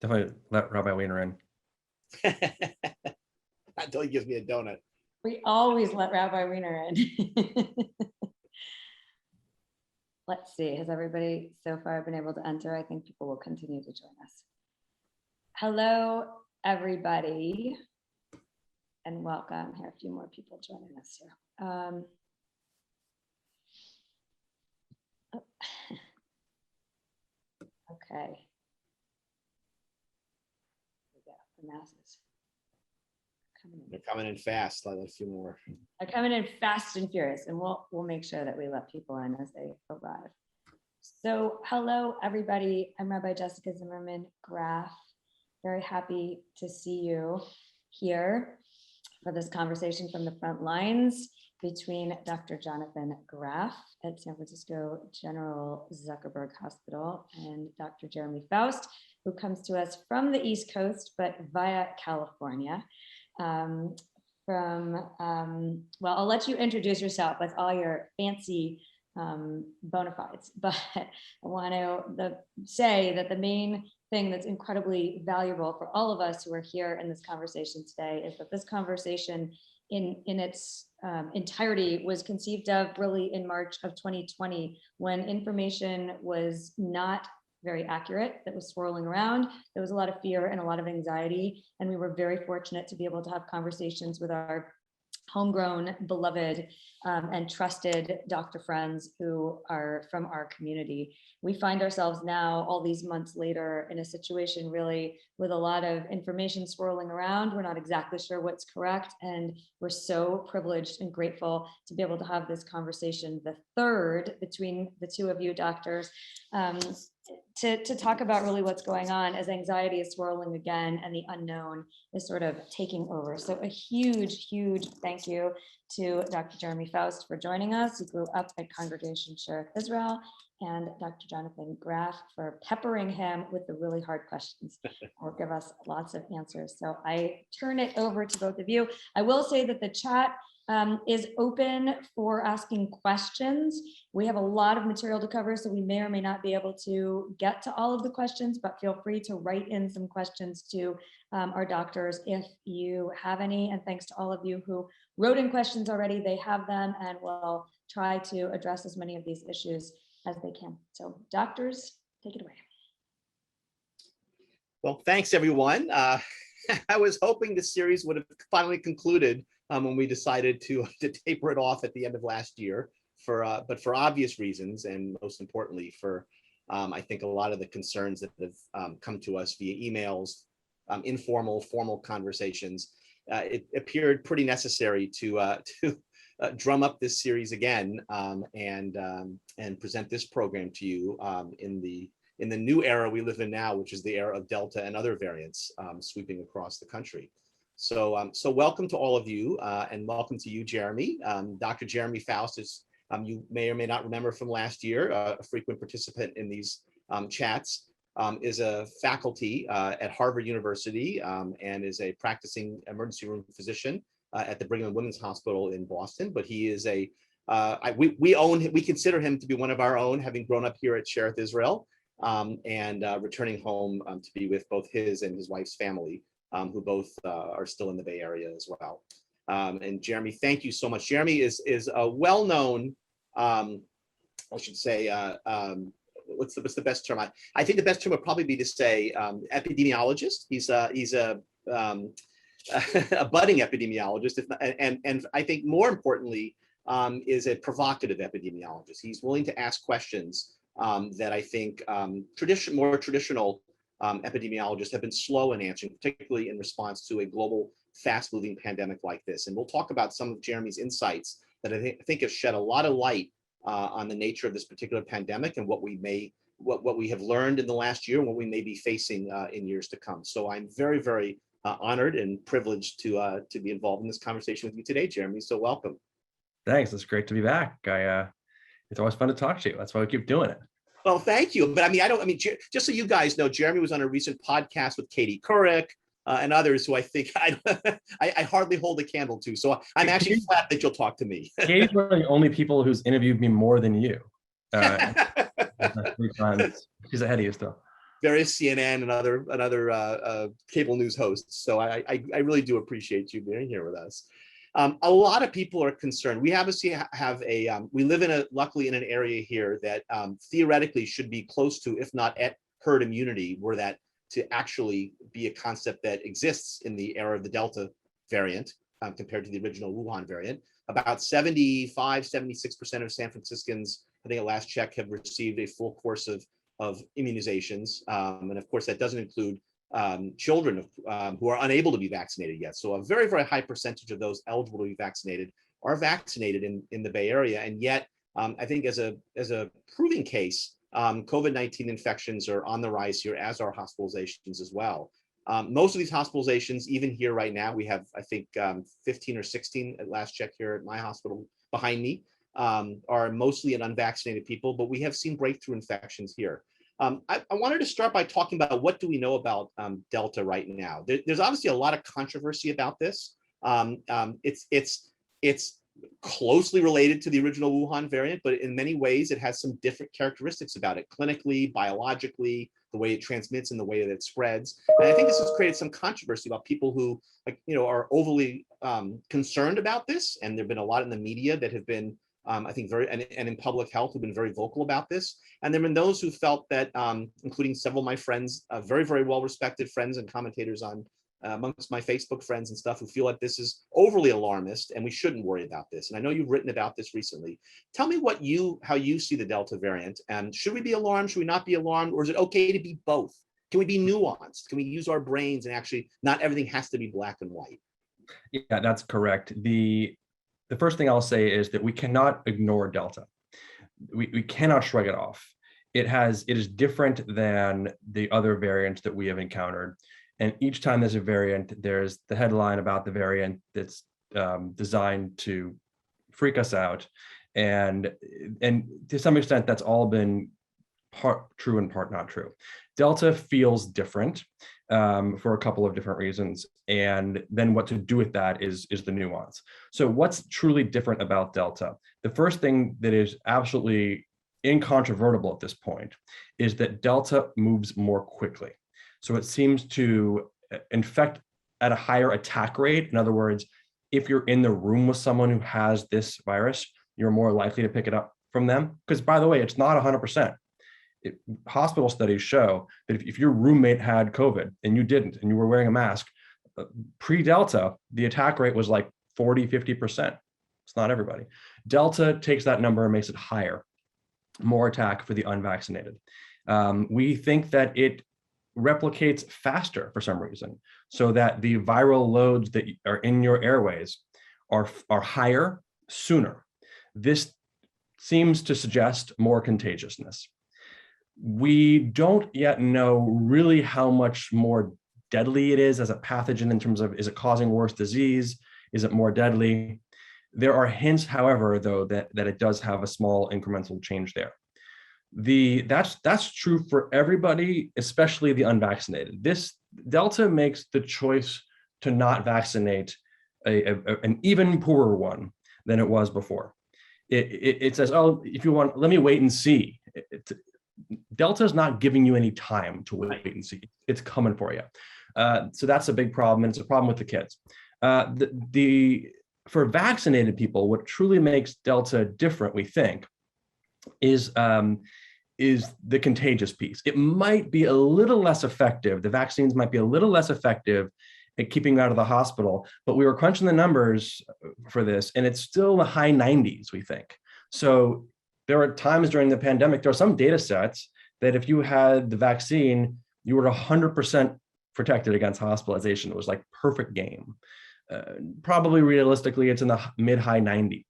Definitely let Rabbi Weiner in. Until he gives me a donut. We always let Rabbi Weiner in. Let's see, has everybody so far been able to enter? I think people will continue to join us. Hello, everybody, and welcome. Here, a few more people joining us here. Okay. Here we go, the masses. They're coming in fast. I'll let a few more. They're coming in fast and furious, and we'll make sure that we let people in as they arrive. So, hello, everybody. I'm Rabbi Jessica Zimmerman Graf. Very happy to see you here for this conversation from the front lines between Dr. Jonathan Graf at San Francisco General Zuckerberg Hospital and Dr. Jeremy Faust, who comes to us from the East Coast, but via California. Well, I'll let you introduce yourself with all your fancy bona fides, but I want to say that the main thing that's incredibly valuable for all of us who are here in this conversation today is that this conversation in its entirety was conceived of really in March of 2020, when information was not very accurate, that was swirling around. There was a lot of fear and a lot of anxiety, and we were very fortunate to be able to have conversations with our homegrown, beloved, and trusted doctor friends who are from our community. We find ourselves now, all these months later, in a situation really with a lot of information swirling around. We're not exactly sure what's correct, and we're so privileged and grateful to be able to have this conversation, the third between the two of you doctors, to talk about really what's going on as anxiety is swirling again and the unknown is sort of taking over. So a huge, huge thank you to Dr. Jeremy Faust for joining us. He grew up at Congregation Sheriff Israel, and Dr. Jonathan Graf for peppering him with the really hard questions. Will give us lots of answers. So I turn it over to both of you. I will say that the chat is open for asking questions. We have a lot of material to cover, so we may or may not be able to get to all of the questions, but feel free to write in some questions to our doctors if you have any. And thanks to all of you who wrote in questions already. They have them, and we'll try to address as many of these issues as they can. So doctors, take it away. Well, thanks everyone. I was hoping the series would have finally concluded when we decided to taper it off at the end of last year, but for obvious reasons, and most importantly for I think a lot of the concerns that have come to us via emails, informal, formal conversations, it appeared pretty necessary to drum up this series again and present this program to you in the new era we live in now, which is the era of Delta and other variants sweeping across the country. So welcome to all of you, and welcome to you, Jeremy. Dr. Jeremy Faust is, you may or may not remember from last year, a frequent participant in these chats, is a faculty at Harvard University and is a practicing emergency room physician at the Brigham and Women's Hospital in Boston. But he is we consider him to be one of our own, having grown up here at Sheriff Israel and returning home to be with both his and his wife's family, who both are still in the Bay Area as well. And Jeremy, thank you so much. Jeremy is a well-known, I should say, what's the best term? I think the best term would probably be to say epidemiologist. He's a budding epidemiologist, and I think more importantly, is a provocative epidemiologist. He's willing to ask questions that I think more traditional epidemiologists have been slow in answering, particularly in response to a global, fast-moving pandemic like this. And we'll talk about some of Jeremy's insights that I think have shed a lot of light on the nature of this particular pandemic and what we have learned in the last year and what we may be facing in years to come. So I'm very, very honored and privileged to be involved in this conversation with you today, Jeremy. So welcome. Thanks. It's great to be back. It's always fun to talk to you. That's why we keep doing it. Well, thank you. But just so you guys know, Jeremy was on a recent podcast with Katie Couric and others who I think I hardly hold a candle to. So I'm actually flattered that you'll talk to me. Katie's one of the only people who's interviewed me more than you. She's ahead of you still. various CNN and other cable news hosts. So I really do appreciate you being here with us. A lot of people are concerned. We obviously have we live luckily in an area here that theoretically should be close to, if not at herd immunity, were that to actually be a concept that exists in the era of the Delta variant compared to the original Wuhan variant. About 75–76% of San Franciscans, I think at last check, have received a full course of immunizations. And of course, that doesn't include children who are unable to be vaccinated yet. So a very, very high percentage of those eligible to be vaccinated are vaccinated in the Bay Area. And yet, I think as a proving case, COVID-19 infections are on the rise here, as are hospitalizations as well. Most of these hospitalizations, even here right now, we have, I think, 15 or 16 at last check here at my hospital behind me, are mostly in unvaccinated people, but we have seen breakthrough infections here. I wanted to start by talking about what do we know about Delta right now. There's obviously a lot of controversy about this. It's closely related to the original Wuhan variant, but in many ways it has some different characteristics about it, clinically, biologically, the way it transmits and the way that it spreads. And I think this has created some controversy about people who, are overly concerned about this. And there've been a lot in the media that have been, I think, and in public health, who've been very vocal about this. And there have been those who felt that, including several of my friends, very, very well-respected friends and commentators amongst my Facebook friends and stuff, who feel like this is overly alarmist and we shouldn't worry about this. And I know you've written about this recently. Tell me how you see the Delta variant, and should we be alarmed? Should we not be alarmed? Or is it okay to be both? Can we be nuanced? Can we use our brains and actually not everything has to be black and white? Yeah, that's correct. The first thing I'll say is that we cannot ignore Delta. We cannot shrug it off. It is different than the other variants that we have encountered. And each time there's a variant, there's the headline about the variant that's designed to freak us out. And to some extent, that's all been part true and part not true. Delta feels different for a couple of different reasons. And then what to do with that is the nuance. So what's truly different about Delta? The first thing that is absolutely incontrovertible at this point is that Delta moves more quickly. So it seems to infect at a higher attack rate. In other words, if you're in the room with someone who has this virus, you're more likely to pick it up from them. Because by the way, it's not 100%. Hospital studies show that if your roommate had COVID and you didn't, and you were wearing a mask, pre-Delta, the attack rate was like 40–50%. It's not everybody. Delta takes that number and makes it higher, more attack for the unvaccinated. We think that it replicates faster for some reason, so that the viral loads that are in your airways are higher sooner. This seems to suggest more contagiousness. We don't yet know really how much more deadly it is as a pathogen in terms of, is it causing worse disease? Is it more deadly? There are hints, however, though, that it does have a small incremental change there. That's true for everybody, especially the unvaccinated. This Delta makes the choice to not vaccinate an even poorer one than it was before. It says, oh, if you want, let me wait and see. Delta is not giving you any time to wait and see. It's coming for you. So that's a big problem, and it's a problem with the kids. For vaccinated people, what truly makes Delta different, we think, is the contagious piece. It might be a little less effective. The vaccines might be a little less effective at keeping you out of the hospital, but we were crunching the numbers for this, and it's still the high 90s, we think. So there are times during the pandemic, there are some data sets that if you had the vaccine, you were 100% protected against hospitalization. It was like perfect game. Probably realistically, it's in the mid-high 90s.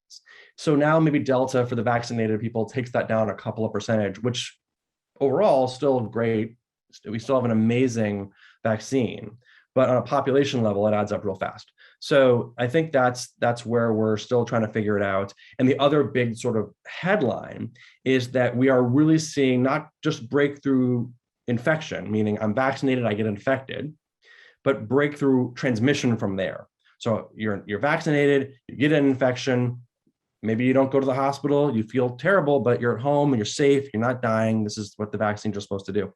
So now maybe Delta for the vaccinated people takes that down a couple of percentage, which overall still great. We still have an amazing vaccine, but on a population level, it adds up real fast. So I think that's where we're still trying to figure it out. And the other big sort of headline is that we are really seeing not just breakthrough infection, meaning I'm vaccinated, I get infected, but breakthrough transmission from there. So you're vaccinated, you get an infection, maybe you don't go to the hospital, you feel terrible, but you're at home and you're safe, you're not dying. This is what the vaccines are supposed to do.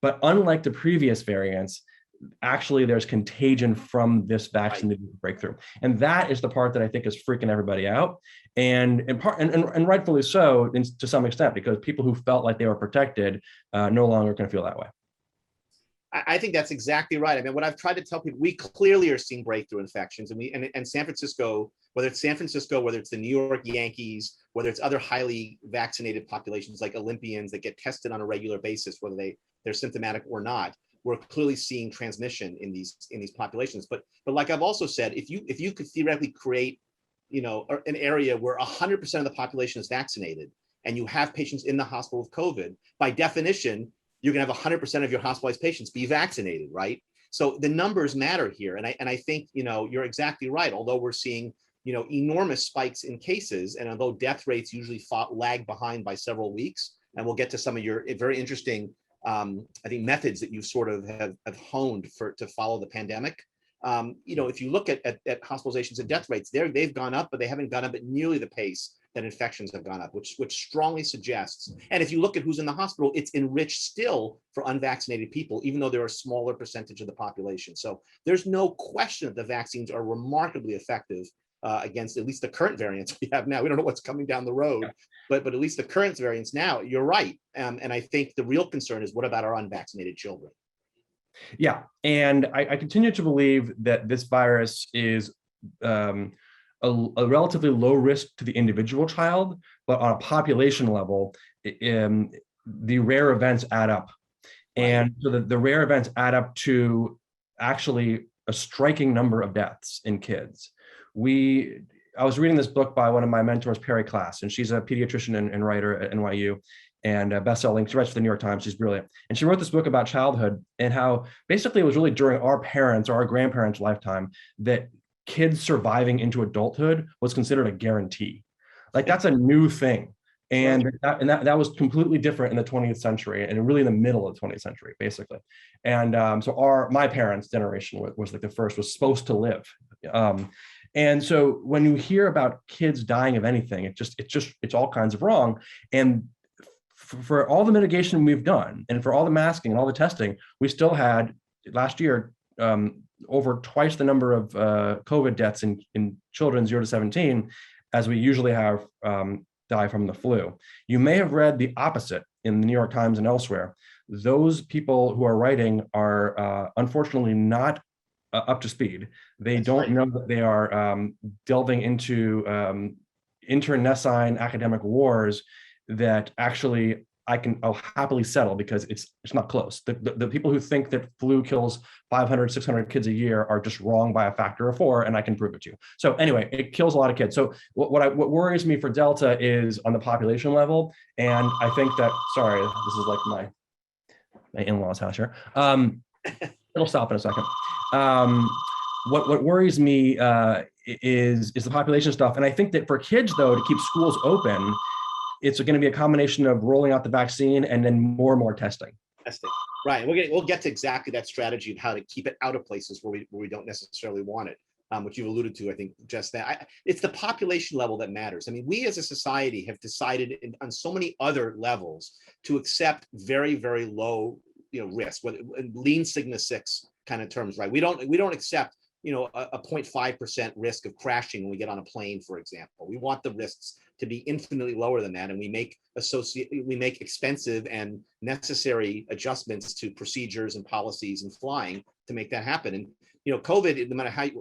But unlike the previous variants, actually there's contagion from this vaccine breakthrough. And that is the part that I think is freaking everybody out. And rightfully so to some extent, because people who felt like they were protected no longer can feel that way. I think that's exactly right. I mean, what I've tried to tell people, we clearly are seeing breakthrough infections, and San Francisco, whether it's San Francisco, whether it's the New York Yankees, whether it's other highly vaccinated populations like Olympians that get tested on a regular basis, whether they're symptomatic or not, we're clearly seeing transmission in these populations. But like I've also said, if you could theoretically create, an area where 100% of the population is vaccinated, and you have patients in the hospital with COVID, by definition, you're going to have 100% of your hospitalized patients be vaccinated, right? So the numbers matter here, and I think you're exactly right. Although we're seeing enormous spikes in cases, and although death rates usually lag behind by several weeks, and we'll get to some of your very interesting, I think, methods that you sort of have honed to follow the pandemic. If you look at hospitalizations and death rates, they've gone up, but they haven't gone up at nearly the pace that infections have gone up, which strongly suggests. And if you look at who's in the hospital, it's enriched still for unvaccinated people, even though they're a smaller percentage of the population. So there's no question that the vaccines are remarkably effective against at least the current variants we have now. We don't know what's coming down the road, but at least the current variants now, you're right. And I think the real concern is, what about our unvaccinated children? Yeah, and I continue to believe that this virus is a relatively low risk to the individual child, but on a population level, the rare events add up. And so the rare events add up to actually a striking number of deaths in kids. I was reading this book by one of my mentors, Perry Klass, and she's a pediatrician and writer at NYU, and best-selling. She writes for the New York Times. She's brilliant. And she wrote this book about childhood and how basically it was really during our parents' or our grandparents' lifetime that kids surviving into adulthood was considered a guarantee. Like, that's a new thing. And that was completely different in the 20th century, and really in the middle of the 20th century, basically. And so my parents' generation was like the first, was supposed to live. And so when you hear about kids dying of anything, it's all kinds of wrong. And for all the mitigation we've done, and for all the masking and all the testing, we still had last year over twice the number of COVID deaths in children 0 to 17 as we usually have die from the flu. You may have read the opposite in the New York Times and elsewhere. Those people who are writing are unfortunately not up to speed. They don't know that they are delving into internecine academic wars that actually I'll happily settle, because it's not close. The people who think that flu kills 500, 600 kids a year are just wrong by a factor of 4, and I can prove it to you. So anyway, it kills a lot of kids. So what worries me for Delta is on the population level, and I think that, sorry, this is like my in-laws' house here. It'll stop in a second. What worries me is the population stuff, and I think that for kids, though, to keep schools open, it's going to be a combination of rolling out the vaccine and then more and more testing. Right. We'll get to exactly that strategy of how to keep it out of places where we don't necessarily want it, which you alluded to, I think, just that. It's the population level that matters. I mean, we as a society have decided on so many other levels to accept very, very low risk, whether lean sigma 6 kind of terms, right? We don't accept a 0.5% risk of crashing when we get on a plane, for example. We want the risks to be infinitely lower than that, and we make expensive and necessary adjustments to procedures and policies and flying to make that happen. And COVID, no matter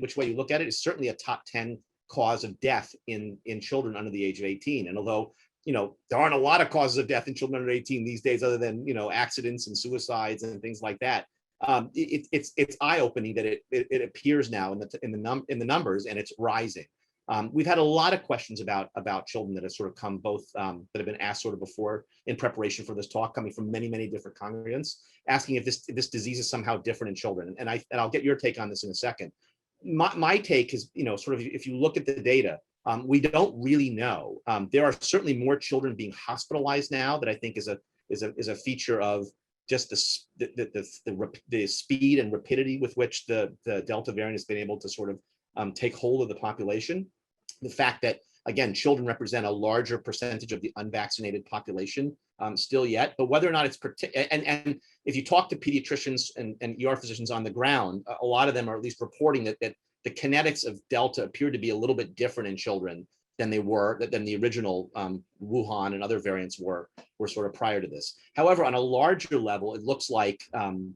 which way you look at it, is certainly a top 10 cause of death in children under the age of 18. And although there aren't a lot of causes of death in children under 18 these days, other than accidents and suicides and things like that, it's eye-opening that it appears now in the numbers, and it's rising. We've had a lot of questions about children that have sort of come both that have been asked sort of before in preparation for this talk, coming from many different congregants, asking if this disease is somehow different in children. And I'll get your take on this in a second. My take is, sort of, if you look at the data, we don't really know. There are certainly more children being hospitalized now, that I think is a feature of just the speed and rapidity with which the Delta variant has been able to sort of take hold of the population. The fact that, again, children represent a larger percentage of the unvaccinated population still yet, but whether or not it's and if you talk to pediatricians and ER physicians on the ground, a lot of them are at least reporting that the kinetics of Delta appear to be a little bit different in children than the original Wuhan and other variants were sort of prior to this. However, on a larger level, it looks like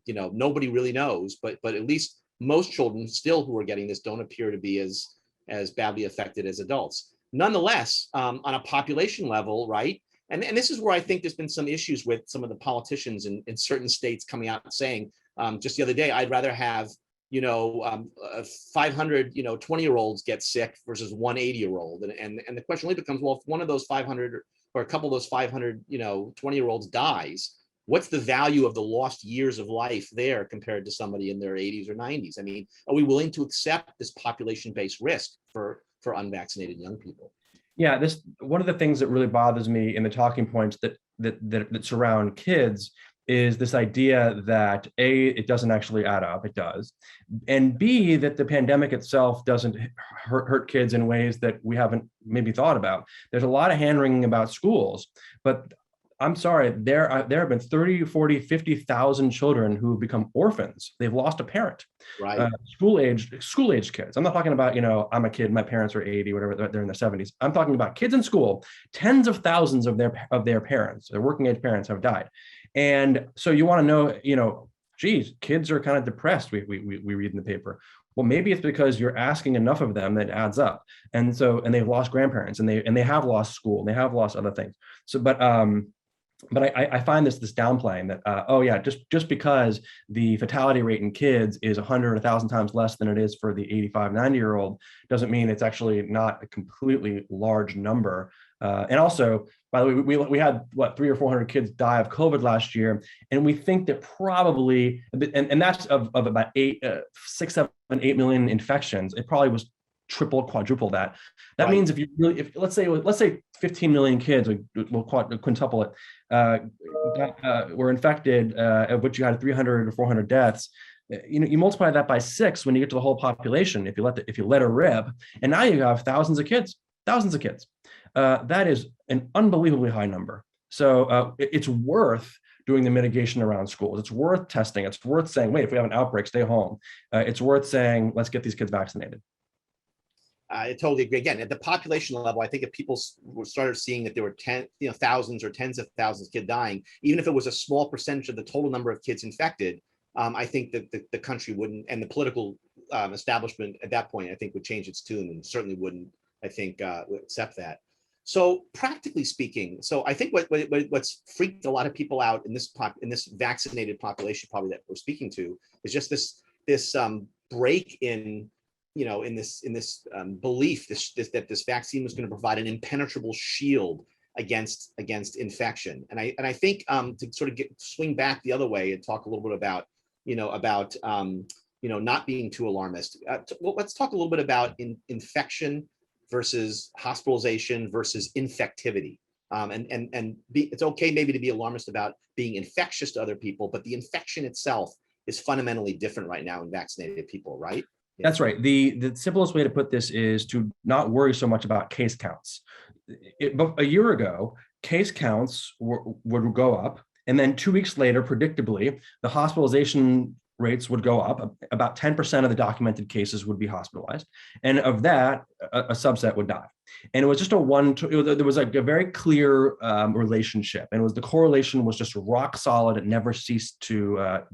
nobody really knows, but at least most children still who are getting this don't appear to be as badly affected as adults. Nonetheless, on a population level, right? And this is where I think there's been some issues with some of the politicians in certain states coming out and saying, just the other day, I'd rather have 500 20-year-olds get sick versus one 80-year-old, and the question really becomes, well, if one of those 500 or a couple of those 500 20-year-olds dies, what's the value of the lost years of life there compared to somebody in their 80s or 90s? I mean, are we willing to accept this population-based risk for unvaccinated young people? Yeah, this one of the things that really bothers me in the talking points that surround kids is this idea that A, it doesn't actually add up, it does, and B, that the pandemic itself doesn't hurt kids in ways that we haven't maybe thought about. There's a lot of hand-wringing about schools, but I'm sorry, there have been 30, 40, 50,000 children who have become orphans. They've lost a parent. Right. School-age kids. I'm not talking about, I'm a kid, my parents are 80, whatever, they're in their 70s. I'm talking about kids in school. Tens of thousands of their parents, their working age parents, have died. And so you want to know, geez, kids are kind of depressed, we read in the paper. Well, maybe it's because you're asking enough of them that adds up. And they've lost grandparents, and they have lost school, and they have lost other things. So, but I find this downplaying that, just because the fatality rate in kids is 100, 1,000 times less than it is for the 85, 90-year-old doesn't mean it's actually not a completely large number. And also, by the way, we had 300 or 400 kids die of COVID last year, and we think that probably, and that's of about 6, 7, 8 million infections. It probably was triple, quadruple that. That means if let's say 15 million kids, we'll quintuple it, were infected, of which you had 300 or 400 deaths. You multiply that by 6 when you get to the whole population. If you let it rip, and now you have thousands of kids. That is an unbelievably high number. So it's worth doing the mitigation around schools. It's worth testing. It's worth saying, wait, if we have an outbreak, stay home. It's worth saying, let's get these kids vaccinated. I totally agree. Again, at the population level, I think if people started seeing that there were thousands or tens of thousands of kids dying, even if it was a small percentage of the total number of kids infected, I think that the country wouldn't, and the political establishment at that point, I think, would change its tune and certainly wouldn't, I think, accept that. So practically speaking, so I think what's freaked a lot of people out in this vaccinated population, probably, that we're speaking to, is just this break in this belief that this vaccine was going to provide an impenetrable shield against infection. And I think to sort of swing back the other way and talk a little bit about not being too alarmist. Let's talk a little bit about infection versus hospitalization versus infectivity. It's okay maybe to be alarmist about being infectious to other people, but the infection itself is fundamentally different right now in vaccinated people, right? Yeah. That's right. The simplest way to put this is to not worry so much about case counts. A year ago, case counts would go up, and then 2 weeks later, predictably, the hospitalization rates would go up. About 10% of the documented cases would be hospitalized, and of that, a subset would die. And it was just there was like a very clear relationship, and the correlation was just rock solid. It never ceased to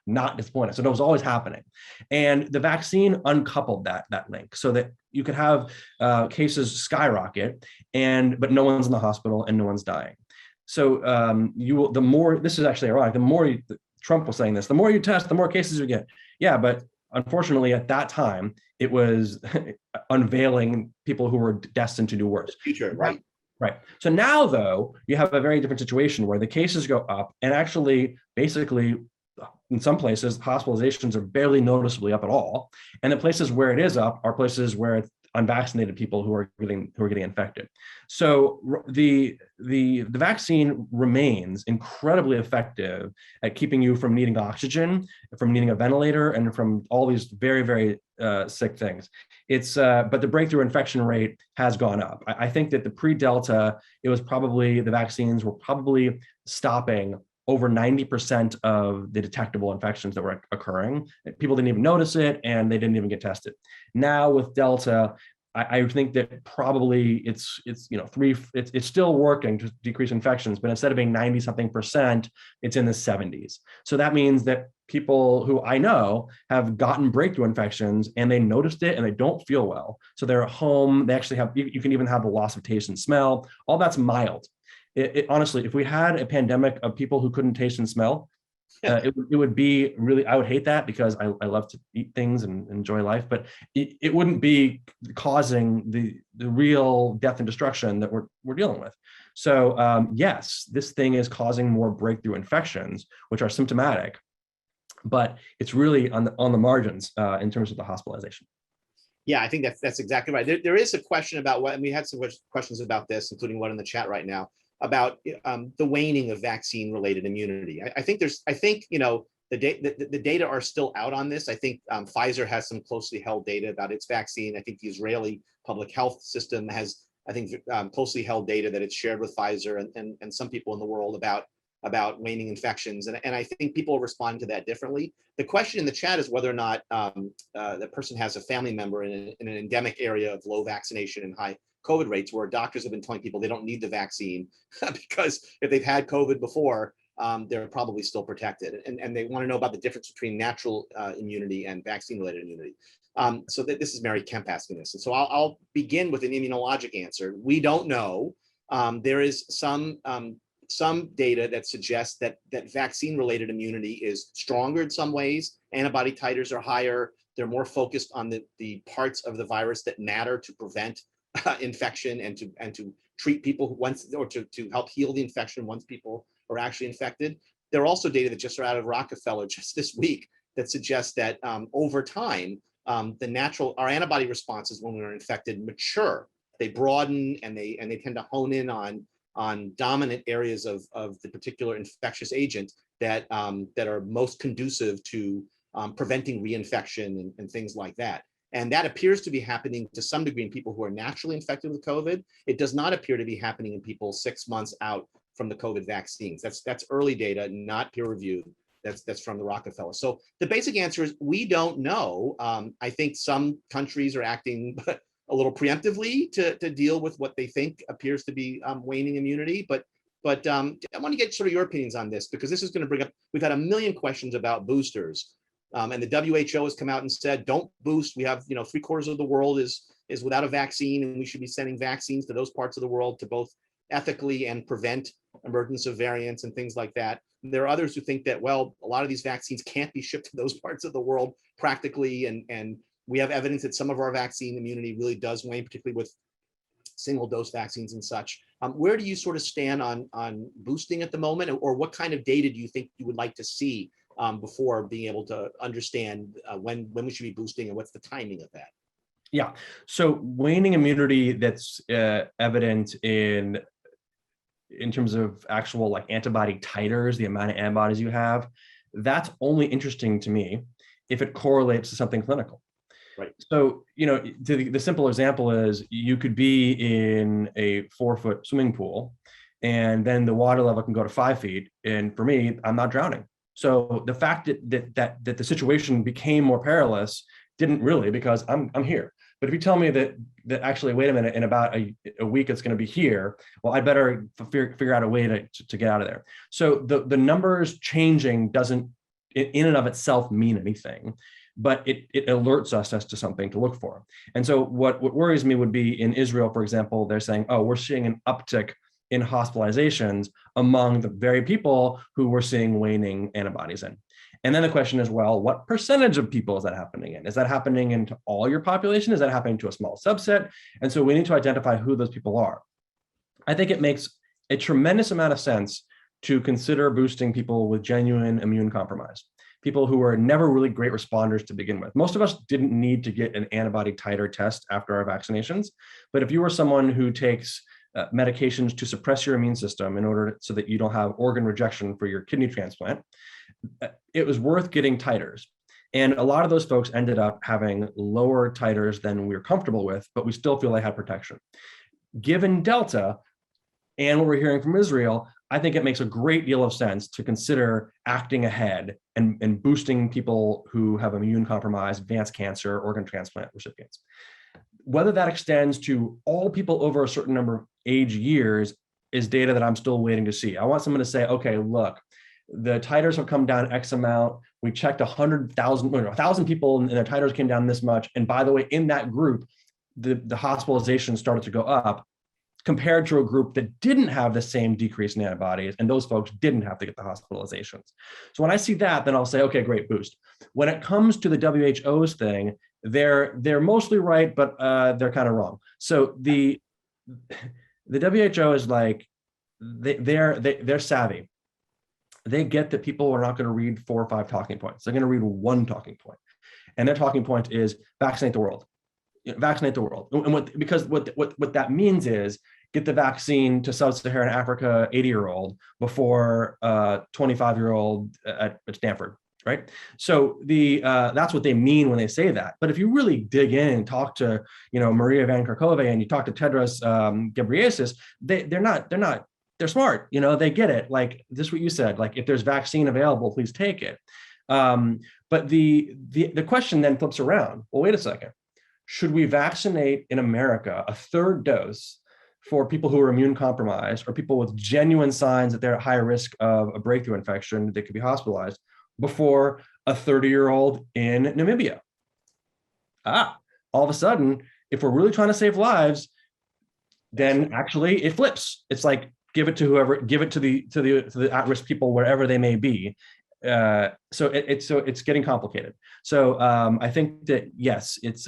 not disappoint us. So it was always happening. And the vaccine uncoupled that link so that you could have cases skyrocket, but no one's in the hospital and no one's dying. So this is actually ironic, Trump was saying this, the more you test, the more cases you get. Yeah, but unfortunately at that time, it was unveiling people who were destined to do worse. Future, right? Right. So now, though, you have a very different situation where the cases go up, and actually, basically, in some places, hospitalizations are barely noticeably up at all. And the places where it is up are places where it's unvaccinated people who are getting infected. So the vaccine remains incredibly effective at keeping you from needing oxygen, from needing a ventilator, and from all these very, very sick things. But the breakthrough infection rate has gone up. I think that the pre-Delta, the vaccines were probably stopping over 90% of the detectable infections that were occurring. People didn't even notice it, and they didn't even get tested. Now with Delta, I think that probably it's still working to decrease infections, but instead of being 90-something%, it's in the 70s. So that means that people who I know have gotten breakthrough infections and they noticed it and they don't feel well. So they're at home. They actually have, you can even have the loss of taste and smell. All that's mild. Honestly, if we had a pandemic of people who couldn't taste and smell, it would be really, I would hate that because I love to eat things and enjoy life, but it wouldn't be causing the real death and destruction that we're dealing with. So yes, this thing is causing more breakthrough infections, which are symptomatic, but it's really on the margins in terms of the hospitalization. Yeah, I think that's exactly right. There is a question about and we had some questions about this, including one in the chat right now, about the waning of vaccine-related immunity. I think the data are still out on this. I think Pfizer has some closely held data about its vaccine. I think the Israeli public health system has, closely held data that it's shared with Pfizer and some people in the world about waning infections. And I think people are responding to that differently. The question in the chat is whether or not the person has a family member in an endemic area of low vaccination and high COVID rates, where doctors have been telling people they don't need the vaccine because if they've had COVID before, they're probably still protected. And they want to know about the difference between natural immunity and vaccine-related immunity. So this is Mary Kemp asking this. And so I'll begin with an immunologic answer. We don't know. There is some data that suggests that vaccine-related immunity is stronger in some ways. Antibody titers are higher. They're more focused on the parts of the virus that matter to prevent infection and to treat people to help heal the infection once people are actually infected. There are also data that just are out of Rockefeller just this week that suggests that over time, our antibody responses when we're infected mature. They broaden and they tend to hone in on dominant areas of the particular infectious agent that are most conducive to preventing reinfection and things like that. And that appears to be happening to some degree in people who are naturally infected with COVID. It does not appear to be happening in people 6 months out from the COVID vaccines. That's early data, not peer reviewed. That's from the Rockefeller. So the basic answer is we don't know. I think some countries are acting a little preemptively to deal with what they think appears to be waning immunity. But I want to get sort of your opinions on this, because this is going to bring up, we've had a million questions about boosters. And the WHO has come out and said, don't boost. We have, 3/4 of the world is without a vaccine, and we should be sending vaccines to those parts of the world to both ethically and prevent emergence of variants and things like that. There are others who think that, well, a lot of these vaccines can't be shipped to those parts of the world practically. And we have evidence that some of our vaccine immunity really does wane, particularly with single dose vaccines and such. Where do you sort of stand on boosting at the moment, or what kind of data do you think you would like to see before being able to understand when we should be boosting and what's the timing of that? Yeah, so waning immunity that's evident in terms of actual antibody titers, the amount of antibodies you have, that's only interesting to me if it correlates to something clinical. Right. So, the simple example is you could be in a 4-foot swimming pool and then the water level can go to 5 feet. And for me, I'm not drowning. So the fact that the situation became more perilous didn't really, because I'm here. But if you tell me that actually, wait a minute, in about a week it's going to be here, well, I better figure out a way to get out of there. So the numbers changing doesn't in and of itself mean anything, but it alerts us as to something to look for. And so what worries me would be in Israel, for example, they're saying, oh, we're seeing an uptick in hospitalizations among the very people who we're seeing waning antibodies in. And then the question is, well, what percentage of people is that happening in? Is that happening into all your population? Is that happening to a small subset? And so we need to identify who those people are. I think it makes a tremendous amount of sense to consider boosting people with genuine immune compromise, people who were never really great responders to begin with. Most of us didn't need to get an antibody titer test after our vaccinations, but if you were someone who takes medications to suppress your immune system in order so that you don't have organ rejection for your kidney transplant, it was worth getting titers. And a lot of those folks ended up having lower titers than we were comfortable with, but we still feel they had protection. Given Delta and what we're hearing from Israel, I think it makes a great deal of sense to consider acting ahead and boosting people who have immune compromised, advanced cancer, organ transplant recipients. Whether that extends to all people over a certain number of age years is data that I'm still waiting to see. I want someone to say, okay, look, the titers have come down X amount. We checked 1,000 people and their titers came down this much. And by the way, in that group, the hospitalization started to go up compared to a group that didn't have the same decrease in antibodies, and those folks didn't have to get the hospitalizations. So when I see that, then I'll say, okay, great, boost. When it comes to the WHO's thing, they're mostly right, but they're kind of wrong. So the WHO is like, they're savvy. They get that people are not going to read 4 or 5 talking points. They're going to read one talking point, and their talking point is vaccinate the world. Vaccinate the world. And what that means is get the vaccine to sub-Saharan Africa 80-year-old before 25-year-old at Stanford, right? So that's what they mean when they say that. But if you really dig in and talk to Maria Van Kerkhove and you talk to Tedros Ghebreyesus, they're smart. They get it. Like this is what you said. Like if there's vaccine available, please take it. But the question then flips around. Well, wait a second. Should we vaccinate in America a 3rd dose for people who are immune compromised or people with genuine signs that they're at high risk of a breakthrough infection that could be hospitalized before a 30-year-old in Namibia? All of a sudden, if we're really trying to save lives, then actually it flips. It's like, give it to whoever, give it to the at-risk people wherever they may be. So it's getting complicated. So I think that yes, it's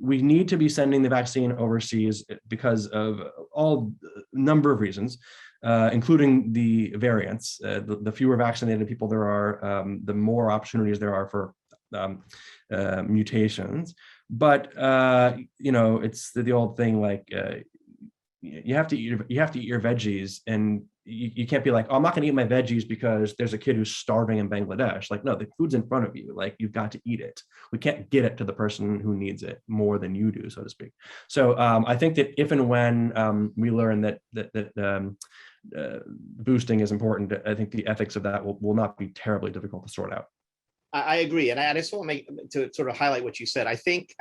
we need to be sending the vaccine overseas because of all number of reasons, including the variants. The fewer vaccinated people there are, the more opportunities there are for mutations. But it's the old thing, like you have to eat your veggies, and you can't be like, oh, I'm not going to eat my veggies because there's a kid who's starving in Bangladesh. Like, no, the food's in front of you. Like, you've got to eat it. We can't get it to the person who needs it more than you do, so to speak. So I think that if and when we learn that boosting is important, I think the ethics of that will not be terribly difficult to sort out. I agree, and I just want to sort of highlight what you said. I think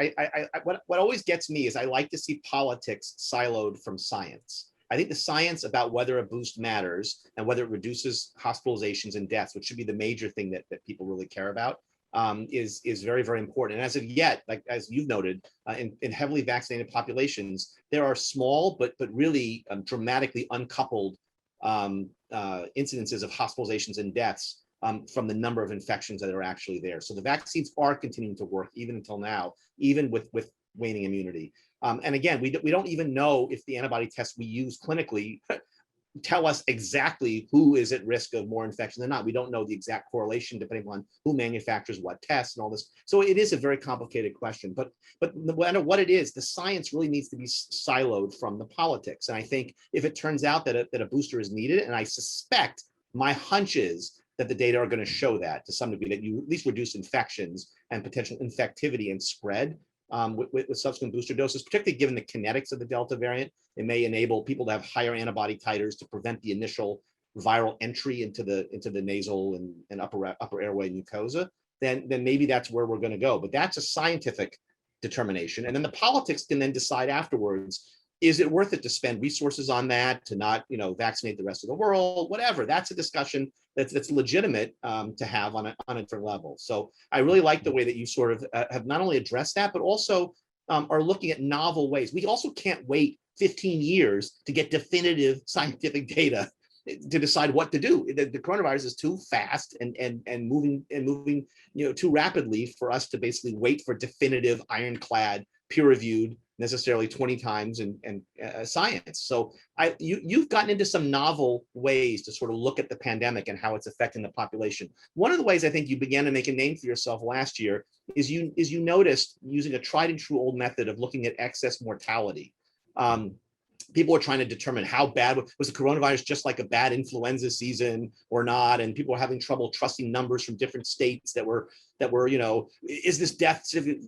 what always gets me is I like to see politics siloed from science. I think the science about whether a boost matters and whether it reduces hospitalizations and deaths, which should be the major thing that people really care about, is very, very important. And as of yet, like as you've noted, in heavily vaccinated populations, there are small but really dramatically uncoupled incidences of hospitalizations and deaths from the number of infections that are actually there. So the vaccines are continuing to work even until now, even with waning immunity. And again, we don't even know if the antibody tests we use clinically tell us exactly who is at risk of more infection than not. We don't know the exact correlation depending on who manufactures what tests and all this. So it is a very complicated question. But no matter what it is, the science really needs to be siloed from the politics. And I think if it turns out that a booster is needed, and I suspect my hunch is that the data are going to show that to some degree, that you at least reduce infections and potential infectivity and spread with subsequent booster doses, particularly given the kinetics of the Delta variant. It may enable people to have higher antibody titers to prevent the initial viral entry into the nasal and upper airway mucosa. Then maybe that's where we're going to go. But that's a scientific determination. And then the politics can then decide afterwards, is it worth it to spend resources on that, to not vaccinate the rest of the world, whatever. That's a discussion that's legitimate to have on a different level. So I really like the way that you sort of have not only addressed that, but also are looking at novel ways. We also can't wait 15 years to get definitive scientific data to decide what to do. The coronavirus is too fast and moving too rapidly for us to basically wait for definitive, ironclad, peer-reviewed necessarily 20 times in science. So you've gotten into some novel ways to sort of look at the pandemic and how it's affecting the population. One of the ways I think you began to make a name for yourself last year is you noticed using a tried and true old method of looking at excess mortality. People were trying to determine how bad was the coronavirus, just like a bad influenza season or not, and people were having trouble trusting numbers from different states that were is this death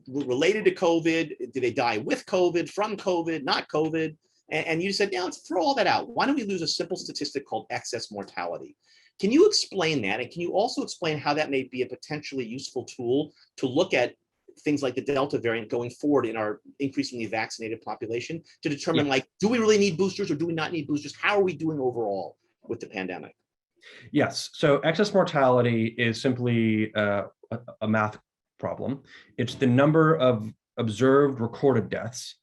related to COVID? Did they die with COVID, from COVID, not COVID? And you said, yeah, let's throw all that out. Why don't we use a simple statistic called excess mortality? Can you explain that? And can you also explain how that may be a potentially useful tool to look at things like the Delta variant going forward in our increasingly vaccinated population to determine, like, do we really need boosters or do we not need boosters? How are we doing overall with the pandemic? Yes. So excess mortality is simply a math problem. It's the number of observed recorded deaths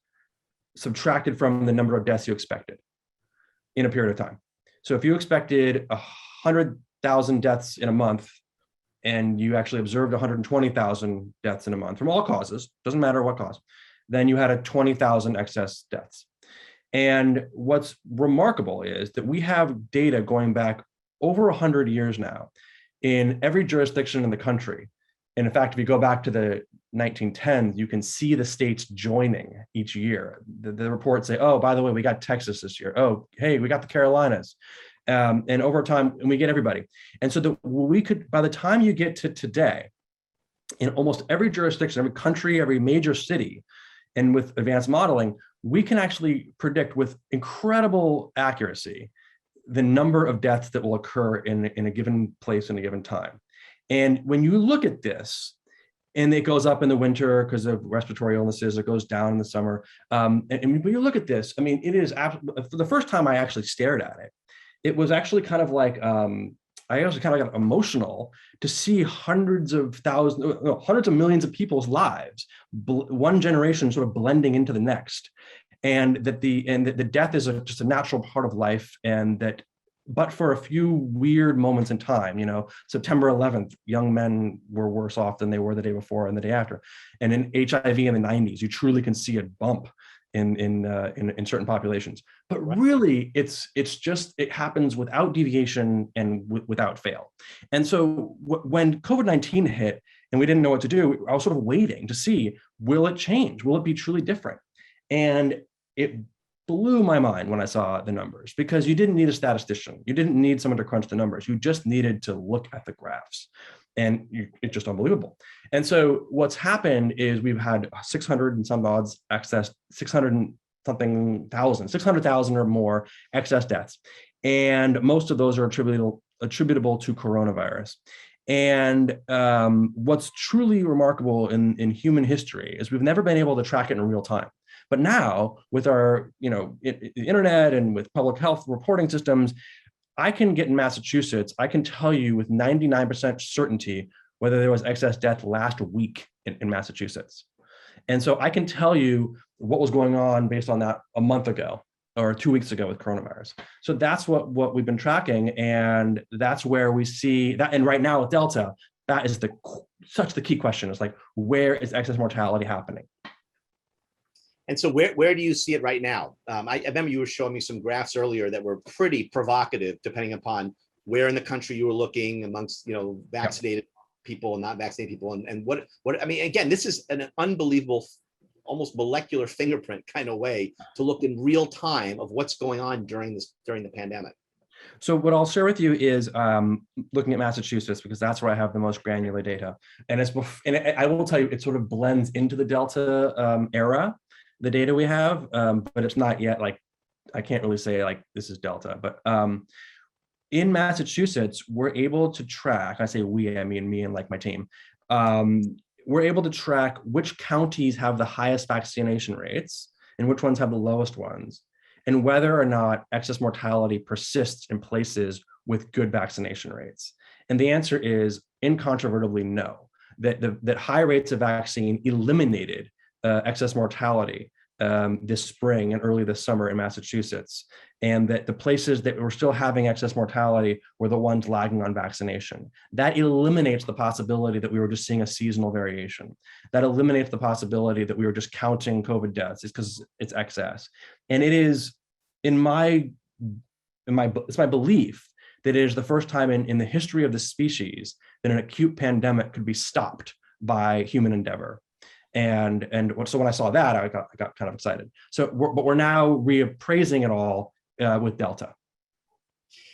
subtracted from the number of deaths you expected in a period of time. So if you expected 100,000 deaths in a month, and you actually observed 120,000 deaths in a month from all causes, doesn't matter what cause, then you had a 20,000 excess deaths. And what's remarkable is that we have data going back over 100 years now in every jurisdiction in the country. And in fact, if you go back to the 1910s, you can see the states joining each year. The reports say, oh, by the way, we got Texas this year. Oh, hey, we got the Carolinas. And over time, and we get everybody. And so we could, by the time you get to today, in almost every jurisdiction, every country, every major city, and with advanced modeling, we can actually predict with incredible accuracy the number of deaths that will occur in a given place in a given time. And when you look at this, and it goes up in the winter because of respiratory illnesses, it goes down in the summer. And when you look at this, I mean, it is for the first time I actually stared at it. It was actually kind of like, I actually kind of got emotional to see hundreds of millions of people's lives, one generation sort of blending into the next. And that the death is just a natural part of life, and that, but for a few weird moments in time, September 11th, young men were worse off than they were the day before and the day after. And in HIV in the 90s, you truly can see a bump in certain populations, but really it happens without deviation and without fail. And so when COVID-19 hit and we didn't know what to do, I was sort of waiting to see, will it change? Will it be truly different? And it blew my mind when I saw the numbers, because you didn't need a statistician. You didn't need someone to crunch the numbers. You just needed to look at the graphs, and it's just unbelievable. And so what's happened is we've had 600 and some odds excess, 600 and something thousand, 600,000 or more excess deaths. And most of those are attributable to coronavirus. And what's truly remarkable in human history is we've never been able to track it in real time. But now with our, the internet and with public health reporting systems, I can get in Massachusetts, I can tell you with 99% certainty whether there was excess death last week in Massachusetts. And so I can tell you what was going on based on that a month ago or 2 weeks ago with coronavirus. So that's what we've been tracking. And that's where we see that. And right now with Delta, that is such the key question. It's like, where is excess mortality happening? And so where do you see it right now? I remember you were showing me some graphs earlier that were pretty provocative, depending upon where in the country you were looking amongst, vaccinated people and not vaccinated people. And what I mean, again, this is an unbelievable, almost molecular fingerprint kind of way to look in real time of what's going on during the pandemic. So what I'll share with you is looking at Massachusetts, because that's where I have the most granular data. And I will tell you, it sort of blends into the Delta era, the data we have, but it's not yet like, I can't really say like this is Delta, but in Massachusetts, we're able to track, I say we, I mean me and like my team, we're able to track which counties have the highest vaccination rates and which ones have the lowest ones, and whether or not excess mortality persists in places with good vaccination rates. And the answer is incontrovertibly no, that high rates of vaccine eliminated excess mortality this spring and early this summer in Massachusetts, and that the places that were still having excess mortality were the ones lagging on vaccination. That eliminates the possibility that we were just seeing a seasonal variation. That eliminates the possibility that we were just counting COVID deaths. It's because it's excess. And it is, it's my belief that it is the first time in the history of the species that an acute pandemic could be stopped by human endeavor. And so when I saw that, I got kind of excited. So, but we're now reappraising it all with Delta.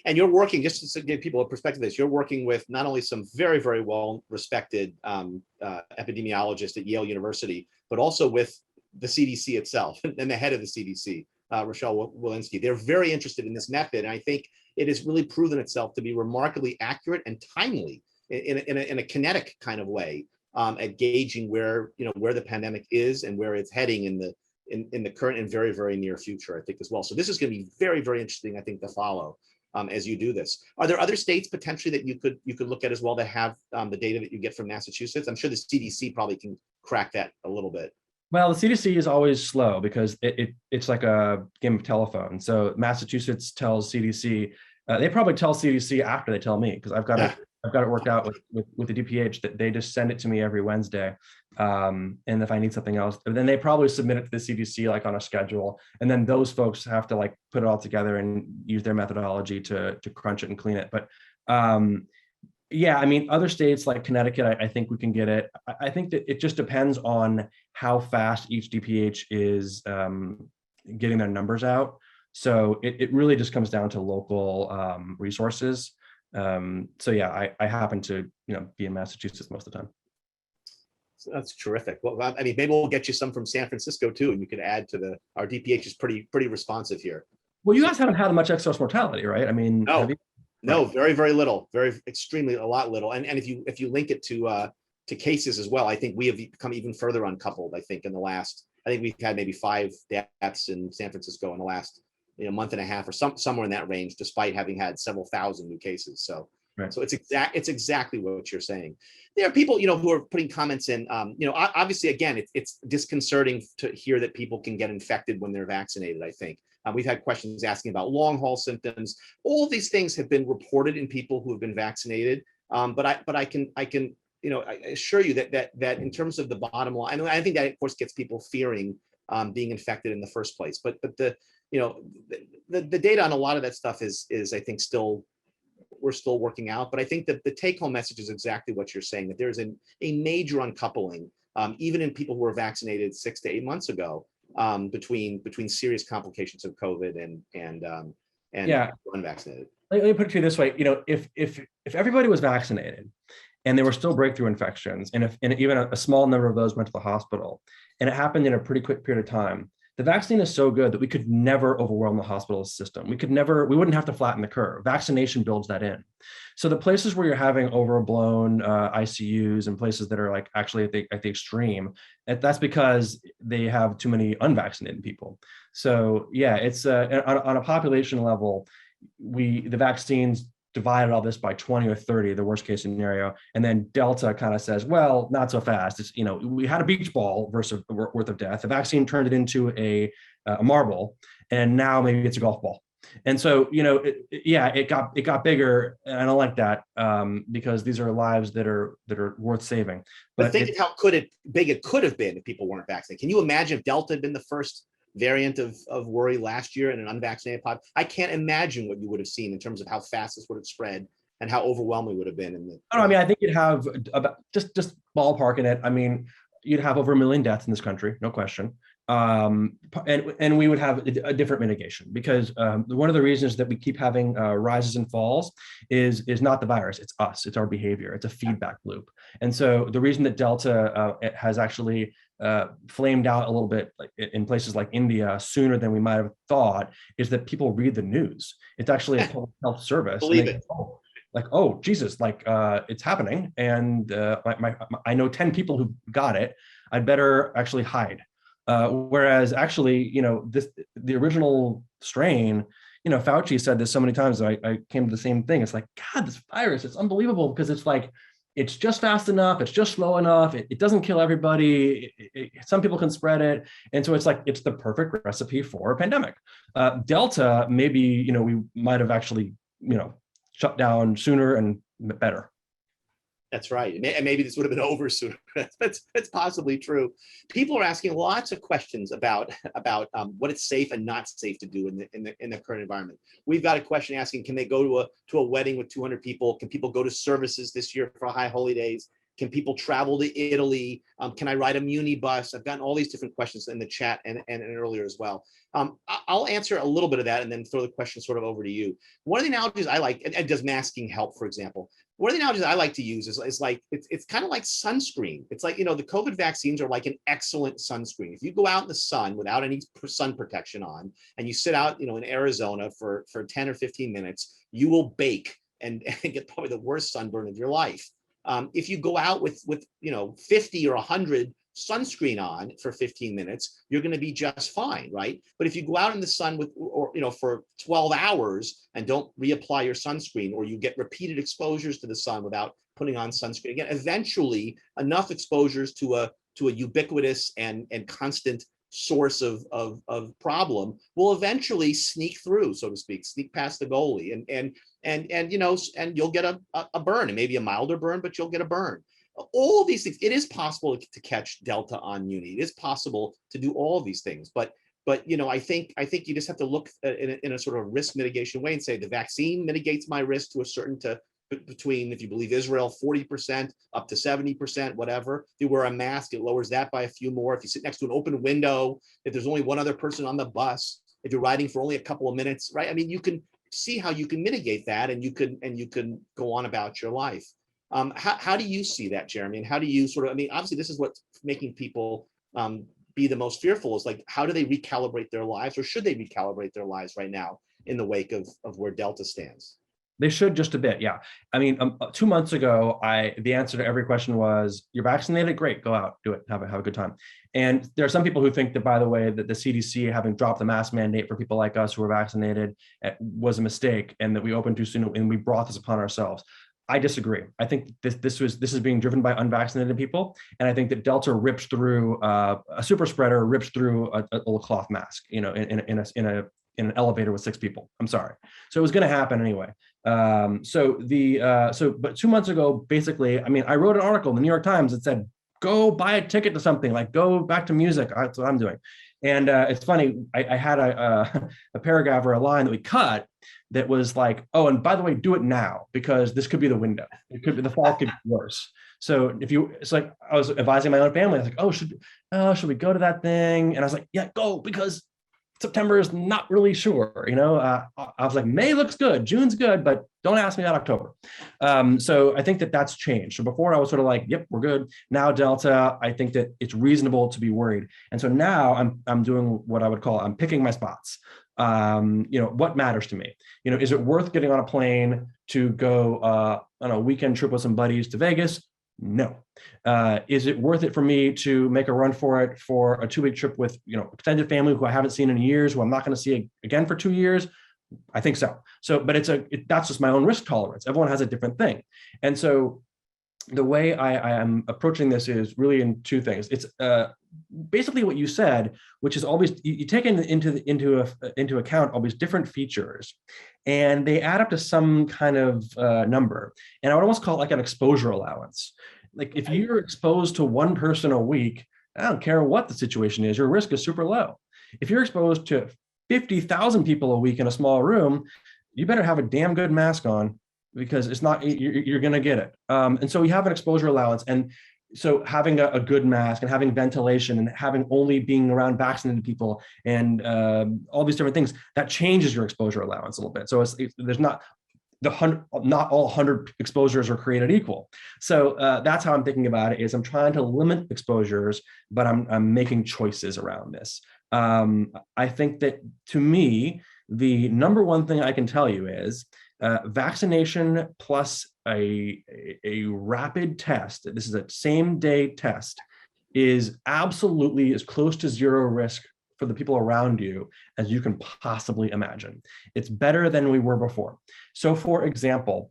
And you're working, just to give people a perspective of this, you're working with not only some very, very well-respected epidemiologists at Yale University, but also with the CDC itself and the head of the CDC, Rochelle Walensky. They're very interested in this method. And I think it has really proven itself to be remarkably accurate and timely in a kinetic kind of way at gauging where the pandemic is and where it's heading in the current and very, very near future, I think, as well. So this is going to be very, very interesting, I think, to follow as you do this. Are there other states potentially that you could look at as well that have the data that you get from Massachusetts? I'm sure the CDC probably can crack that a little bit. Well, the CDC is always slow because it's like a game of telephone. So Massachusetts tells CDC, they probably tell CDC after they tell me, because I've got it worked out with the DPH that they just send it to me every Wednesday. And if I need something else, then they probably submit it to the CDC like on a schedule. And then those folks have to like put it all together and use their methodology to crunch it and clean it. But yeah, I mean, other states like Connecticut, I think we can get it. I think that it just depends on how fast each DPH is getting their numbers out. So it really just comes down to local resources. So yeah, I happen to be in Massachusetts most of the time. So that's terrific. Well, I mean, maybe we'll get you some from San Francisco too, and you could add to our DPH is pretty responsive here. Well, you guys haven't had much excess mortality, right? I mean, no, no, very, very little, extremely a lot little. And if you link it to cases as well, I think we have become even further uncoupled. I think I think we've had maybe 5 deaths in San Francisco in the last month and a half or somewhere in that range, despite having had several thousand new cases. So, right. So it's exactly what you're saying. There are people, who are putting comments in, obviously, again, it's disconcerting to hear that people can get infected when they're vaccinated. I think we've had questions asking about long haul symptoms. All of these things have been reported in people who have been vaccinated. But I can I assure you that in terms of the bottom line, I think that of course gets people fearing being infected in the first place. But the data on a lot of that stuff is I think we're still working out. But I think that the take home message is exactly what you're saying, that there's a major uncoupling, even in people who were vaccinated 6 to 8 months ago, between serious complications of COVID and unvaccinated. Let me put it to you this way: if everybody was vaccinated and there were still breakthrough infections, and even a small number of those went to the hospital, and it happened in a pretty quick period of time, the vaccine is so good that we could never overwhelm the hospital system. We wouldn't have to flatten the curve. Vaccination builds that in. So the places where you're having overblown ICUs and places that are like actually at the extreme, that's because they have too many unvaccinated people. So yeah, it's on a population level, the vaccines divided all this by 20 or 30, the worst case scenario. And then Delta kind of says, well, not so fast. It's, we had a beach ball worth of death. The vaccine turned it into a marble, and now maybe it's a golf ball. And so, it got bigger, and I don't like that because these are lives that are worth saving. But think of how big it could have been if people weren't vaccinated. Can you imagine if Delta had been the first variant of worry last year in an unvaccinated population? I can't imagine what you would have seen in terms of how fast this would have spread and how overwhelming it would have been. I think you'd have about just ballparking it. I mean, you'd have over 1 million deaths in this country, no question. And we would have a different mitigation, because one of the reasons that we keep having rises and falls is not the virus, it's us, it's our behavior, it's a feedback loop. And so the reason that Delta has actually flamed out a little bit in places like India sooner than we might have thought is that people read the news. It's actually a public health service. Believe it. Oh Jesus, it's happening, and I know 10 people who got it. I'd better actually hide. Whereas actually, the original strain, Fauci said this so many times, I came to the same thing. It's like, God, this virus, it's unbelievable, because it's like it's just fast enough, it's just slow enough, it doesn't kill everybody, some people can spread it. And so it's like, it's the perfect recipe for a pandemic. Delta, maybe, we might have actually, shut down sooner and better. That's right. And maybe this would have been over sooner. That's possibly true. People are asking lots of questions about what it's safe and not safe to do in the current environment. We've got a question asking, can they go to a wedding with 200 people? Can people go to services this year for high holy days? Can people travel to Italy? Can I ride a muni bus? I've gotten all these different questions in the chat and earlier as well. I'll answer a little bit of that and then throw the question sort of over to you. One of the analogies I like, and does masking help, for example? One of the analogies I like to use is like, it's kind of like sunscreen. It's like, the COVID vaccines are like an excellent sunscreen. If you go out in the sun without any sun protection on, and you sit out, in Arizona for 10 or 15 minutes, you will bake and get probably the worst sunburn of your life. If you go out with 50 or 100 sunscreen on for 15 minutes, you're going to be just fine, right? But if you go out in the sun for 12 hours and don't reapply your sunscreen, or you get repeated exposures to the sun without putting on sunscreen again, eventually enough exposures to a ubiquitous and constant source of problem will eventually sneak through, so to speak, sneak past the goalie, and you'll get a burn, and maybe a milder burn, but you'll get a burn. All these things, it is possible to catch Delta on Muni. It is possible to do all of these things, but I think you just have to look in a sort of risk mitigation way and say the vaccine mitigates my risk to a certain between, if you believe Israel, 40% up to 70%, whatever. If you wear a mask, it lowers that by a few more. If you sit next to an open window, if there's only one other person on the bus, if you're riding for only a couple of minutes, right? I mean, you can see how you can mitigate that, and you can go on about your life. How do you see that, Jeremy? And how do you obviously this is what's making people be the most fearful, is like, how do they recalibrate their lives, or should they recalibrate their lives right now in the wake of where Delta stands? They should, just a bit, yeah. I mean, 2 months ago, the answer to every question was, "You're vaccinated? Great, go out, do it, have a good time." And there are some people who think that, by the way, that the CDC having dropped the mask mandate for people like us who are vaccinated was a mistake, and that we opened too soon, and we brought this upon ourselves. I disagree. I think this is being driven by unvaccinated people, and I think that Delta rips through a super spreader, rips through a little cloth mask, in an elevator with 6 people. I'm sorry. So it was going to happen anyway. But 2 months ago, basically, I mean, I wrote an article in the New York Times that said, go buy a ticket to something, like go back to music. That's what I'm doing. And it's funny, I had a paragraph or a line that we cut that was like, oh, and by the way, do it now, because this could be the window. It could be, the fall could be worse. So it's like, I was advising my own family. I was like, oh, should we go to that thing? And I was like, yeah, go, because September is not really sure. I was like, May looks good, June's good, but don't ask me about October. So I think that's changed. So before I was sort of like, yep, we're good. Now Delta, I think that it's reasonable to be worried. And so now I'm doing what I would call, I'm picking my spots. What matters to me? Is it worth getting on a plane to go on a weekend trip with some buddies to Vegas? No. Is it worth it for me to make a run for it for a 2-week trip with, extended family who I haven't seen in years, who I'm not going to see again for 2 years? I think so. But that's just my own risk tolerance. Everyone has a different thing. And so the way I am approaching this is really in 2 things. It's basically what you said, which is always, you take into account all these different features, and they add up to some kind of number. And I would almost call it like an exposure allowance. Like, if you're exposed to 1 person a week, I don't care what the situation is, your risk is super low. If you're exposed to 50,000 people a week in a small room, you better have a damn good mask on, because it's not, you're going to get it. And so we have an exposure allowance. And so having a good mask and having ventilation and having only being around vaccinated people and all these different things, that changes your exposure allowance a little bit. So there's not not all 100 exposures are created equal. So that's how I'm thinking about it, is I'm trying to limit exposures, but I'm making choices around this. I think that, to me, the number one thing I can tell you is vaccination plus a rapid test, this is a same-day test, is absolutely as close to zero risk for the people around you as you can possibly imagine. It's better than we were before. So, for example,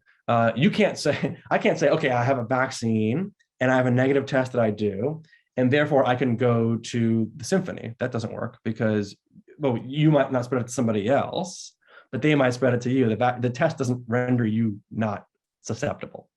You can't say, I can't say, okay, I have a vaccine and I have a negative test that I do, and therefore I can go to the symphony. That doesn't work because, well, you might not spread it to somebody else, but they might spread it to you. The test doesn't render you not susceptible.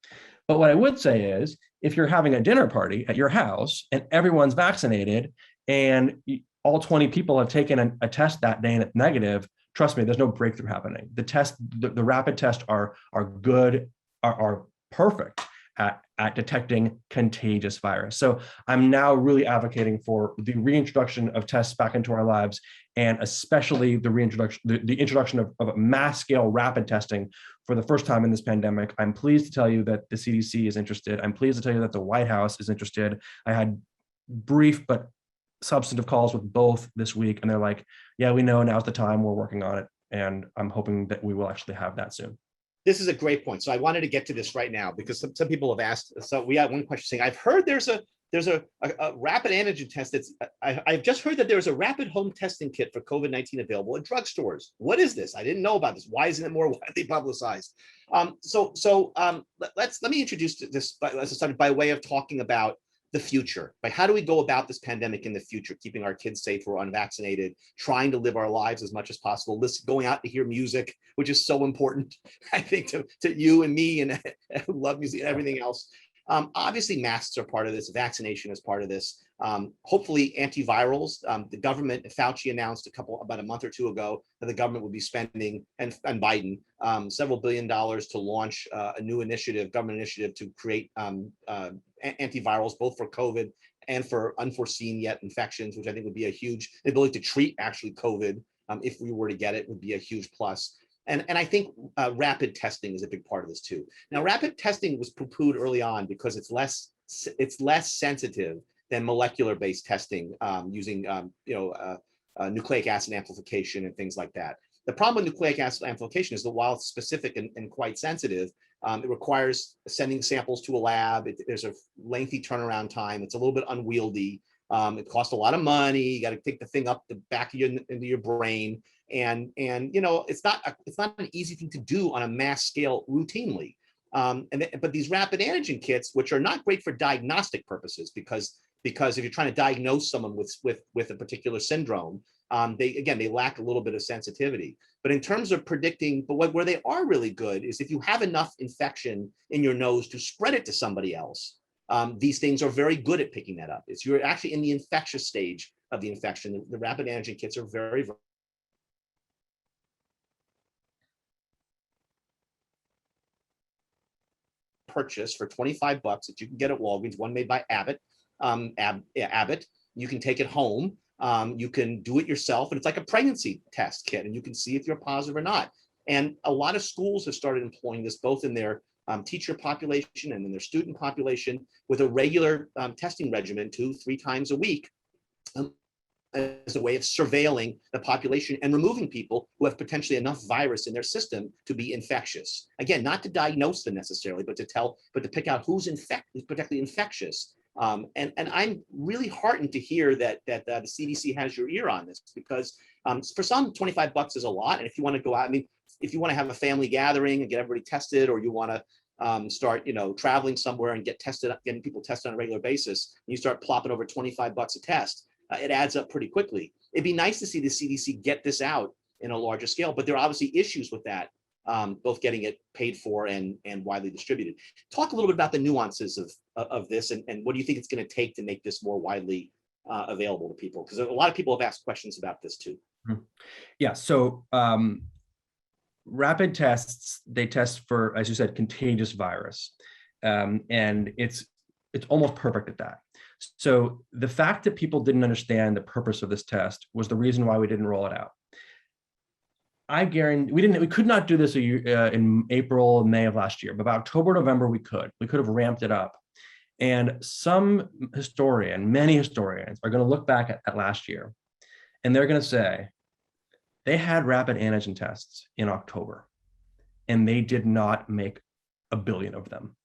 But what I would say is, if you're having a dinner party at your house and everyone's vaccinated and all 20 people have taken a test that day and it's negative, trust me, there's no breakthrough happening. The rapid tests are good, are perfect at detecting contagious virus. So I'm now really advocating for the reintroduction of tests back into our lives, and especially the introduction of mass scale rapid testing for the first time in this pandemic. I'm pleased to tell you that the CDC is interested. I'm pleased to tell you that the White House is interested. I had brief but substantive calls with both this week, and they're like, yeah, we know, now's the time, we're working on it. And I'm hoping that we will actually have that soon. This is a great point. So I wanted to get to this right now because some people have asked. So we have one question saying, I've heard there's a rapid antigen test. I've just heard that there's a rapid home testing kit for COVID-19 available at drugstores. What is this? I didn't know about this. Why isn't it more widely publicized? Let me introduce this by way of talking about the future. Like, how do we go about this pandemic in the future, keeping our kids safe who are unvaccinated, trying to live our lives as much as possible, going out to hear music, which is so important, I think, to you and me and who love music and everything else. Obviously, masks are part of this. Vaccination is part of this. Hopefully, antivirals. The government, Fauci announced about a month or two ago that the government would be spending, and Biden, several $1 billion to launch a new government initiative to create antivirals, both for COVID and for unforeseen yet infections, which I think would be a huge ability to treat actually COVID. If we were to get it, would be a huge plus. And I think rapid testing is a big part of this too. Now, rapid testing was poo-pooed early on because it's less sensitive than molecular-based testing using nucleic acid amplification and things like that. The problem with nucleic acid amplification is that while it's specific and quite sensitive, it requires sending samples to a lab. There's a lengthy turnaround time. It's a little bit unwieldy. It costs a lot of money. You got to take the thing up the back of into your brain, and it's not an easy thing to do on a mass scale routinely. But these rapid antigen kits, which are not great for diagnostic purposes, because if you're trying to diagnose someone with a particular syndrome, they lack a little bit of sensitivity. But in terms of predicting, where they are really good is if you have enough infection in your nose to spread it to somebody else. These things are very good at picking that up. You're actually in the infectious stage of the infection. The rapid antigen kits are very, very purchase for $25 that you can get at Walgreens, one made by Abbott. Abbott. You can take it home. You can do it yourself, and it's like a pregnancy test kit, and you can see if you're positive or not. And a lot of schools have started employing this, both in their teacher population and in their student population, with a regular testing regimen 2-3 times a week, as a way of surveilling the population and removing people who have potentially enough virus in their system to be infectious. Again, not to diagnose them necessarily, but to pick out who's particularly infectious. And I'm really heartened to hear that the CDC has your ear on this, because for some, $25 is a lot. And if you want to go out, if you want to have a family gathering and get everybody tested, or you want to start, traveling somewhere and getting people tested on a regular basis, and you start plopping over $25 a test, it adds up pretty quickly. It'd be nice to see the CDC get this out in a larger scale, but there are obviously issues with that, both getting it paid for and widely distributed. Talk a little bit about the nuances of this, and what do you think it's going to take to make this more widely available to people? Because a lot of people have asked questions about this too. Yeah, so rapid tests, they test for, as you said, contagious virus, and it's almost perfect at that. So the fact that people didn't understand the purpose of this test was the reason why we didn't roll it out. I guarantee we could not do this in April and May of last year, but by October, November, we could have ramped it up. And many historians are going to look back at last year, and they're going to say they had rapid antigen tests in October, and they did not make 1 billion of them.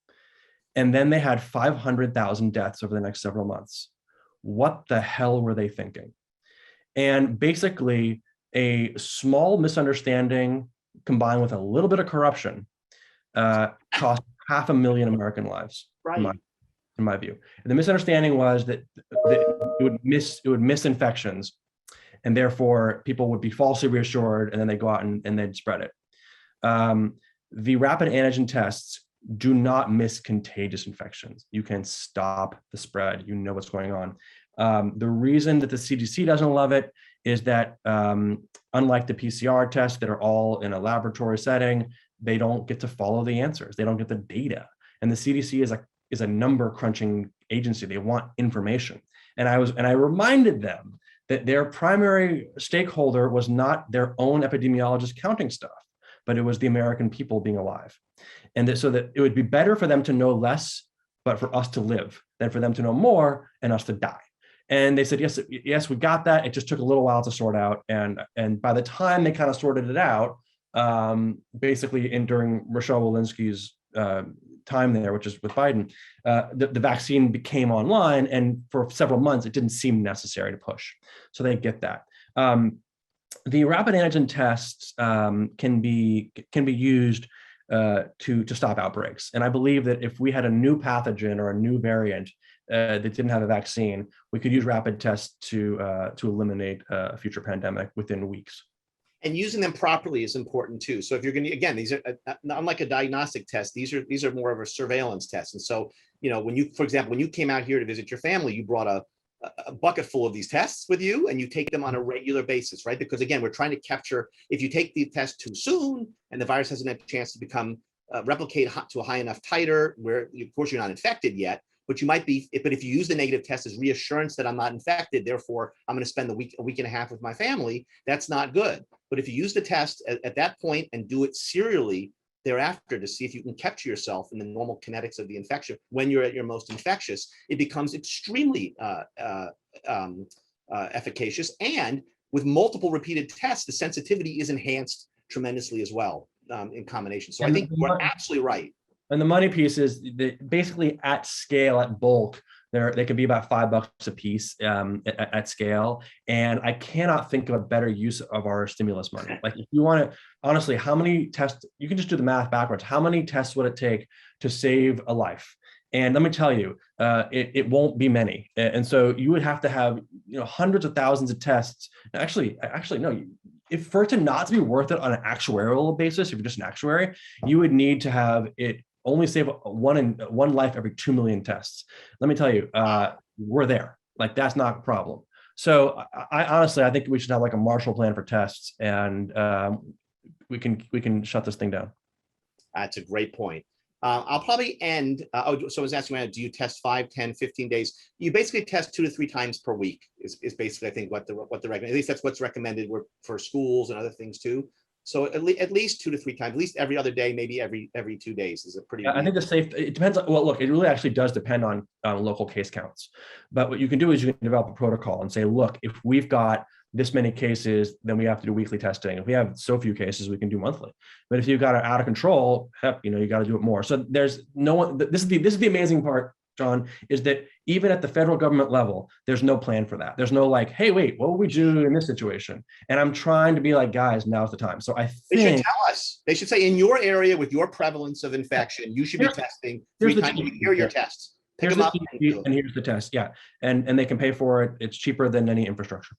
And then they had 500,000 deaths over the next several months. What the hell were they thinking? And basically, a small misunderstanding combined with a little bit of corruption cost 500,000 American lives, Right. in my view. And the misunderstanding was that it would miss infections, and therefore people would be falsely reassured, and then they go out and they'd spread it. The rapid antigen tests do not miss contagious infections. You can stop the spread. You know what's going on. The reason that the CDC doesn't love it is that unlike the PCR tests that are all in a laboratory setting, they don't get to follow the answers. They don't get the data. And the CDC is a number crunching agency. They want information. And I reminded them that their primary stakeholder was not their own epidemiologist counting stuff, but it was the American people being alive. And so that it would be better for them to know less, but for us to live, than for them to know more and us to die. And they said, yes, we got that. It just took a little while to sort out. And by the time they kind of sorted it out, basically during Rochelle Walensky's time there, which is with Biden, the vaccine became online, and for several months, it didn't seem necessary to push. So they get that. The rapid antigen tests can be used to stop outbreaks. And I believe that if we had a new pathogen or a new variant that didn't have a vaccine, we could use rapid tests to eliminate a future pandemic within weeks. And using them properly is important too. So if you're going to, again, these are unlike a diagnostic test, these are more of a surveillance test. And so, for example, when you came out here to visit your family, you brought a bucket full of these tests with you, and you take them on a regular basis, right? Because again, we're trying to capture, if you take the test too soon and the virus hasn't had a chance to become replicate to a high enough titer where, of course, you're not infected yet, but you might be. But if you use the negative test as reassurance that I'm not infected, therefore I'm going to spend a week and a half with my family, that's not good. But if you use the test at that point and do it serially thereafter to see if you can capture yourself in the normal kinetics of the infection when you're at your most infectious, it becomes extremely efficacious. And with multiple repeated tests, the sensitivity is enhanced tremendously as well in combination. So I think you're absolutely right. And the money piece is basically at scale, at bulk, they could be about $5 a piece at scale. And I cannot think of a better use of our stimulus money. Like if you want to, honestly, how many tests, you can just do the math backwards. How many tests would it take to save a life? And let me tell you, it won't be many. And so you would have to have hundreds of thousands of tests. Actually, no. If for it to not to be worth it on an actuarial basis, if you're just an actuary, you would need to have it only save one life every 2 million tests. Let me tell you, we're there. Like that's not a problem. So I honestly, I think we should have like a Marshall Plan for tests, and we can shut this thing down. That's a great point. I'll probably end. So I was asking, do you test 5, 10, 15 days? You basically test 2 to 3 times per week is basically, I think, what the recommend. At least that's what's recommended for schools and other things too. So at least 2 to 3 times, at least every other day, maybe every 2 days is a pretty. I think it depends on, well, look, it really actually does depend on local case counts. But what you can do is you can develop a protocol and say, look, if we've got this many cases, then we have to do weekly testing. If we have so few cases, we can do monthly. But if you've got it out of control, you got to do it more. So there's no one. This is the amazing part, John, is that even at the federal government level, there's no plan for that. There's no like, hey, wait, what would we do in this situation? And I'm trying to be like, guys, now's the time. So I think they should tell us. They should say, in your area with your prevalence of infection, you should be testing 3 times a week. Here are your tests. Pick them up. And here's the test. Yeah, and they can pay for it. It's cheaper than any infrastructure.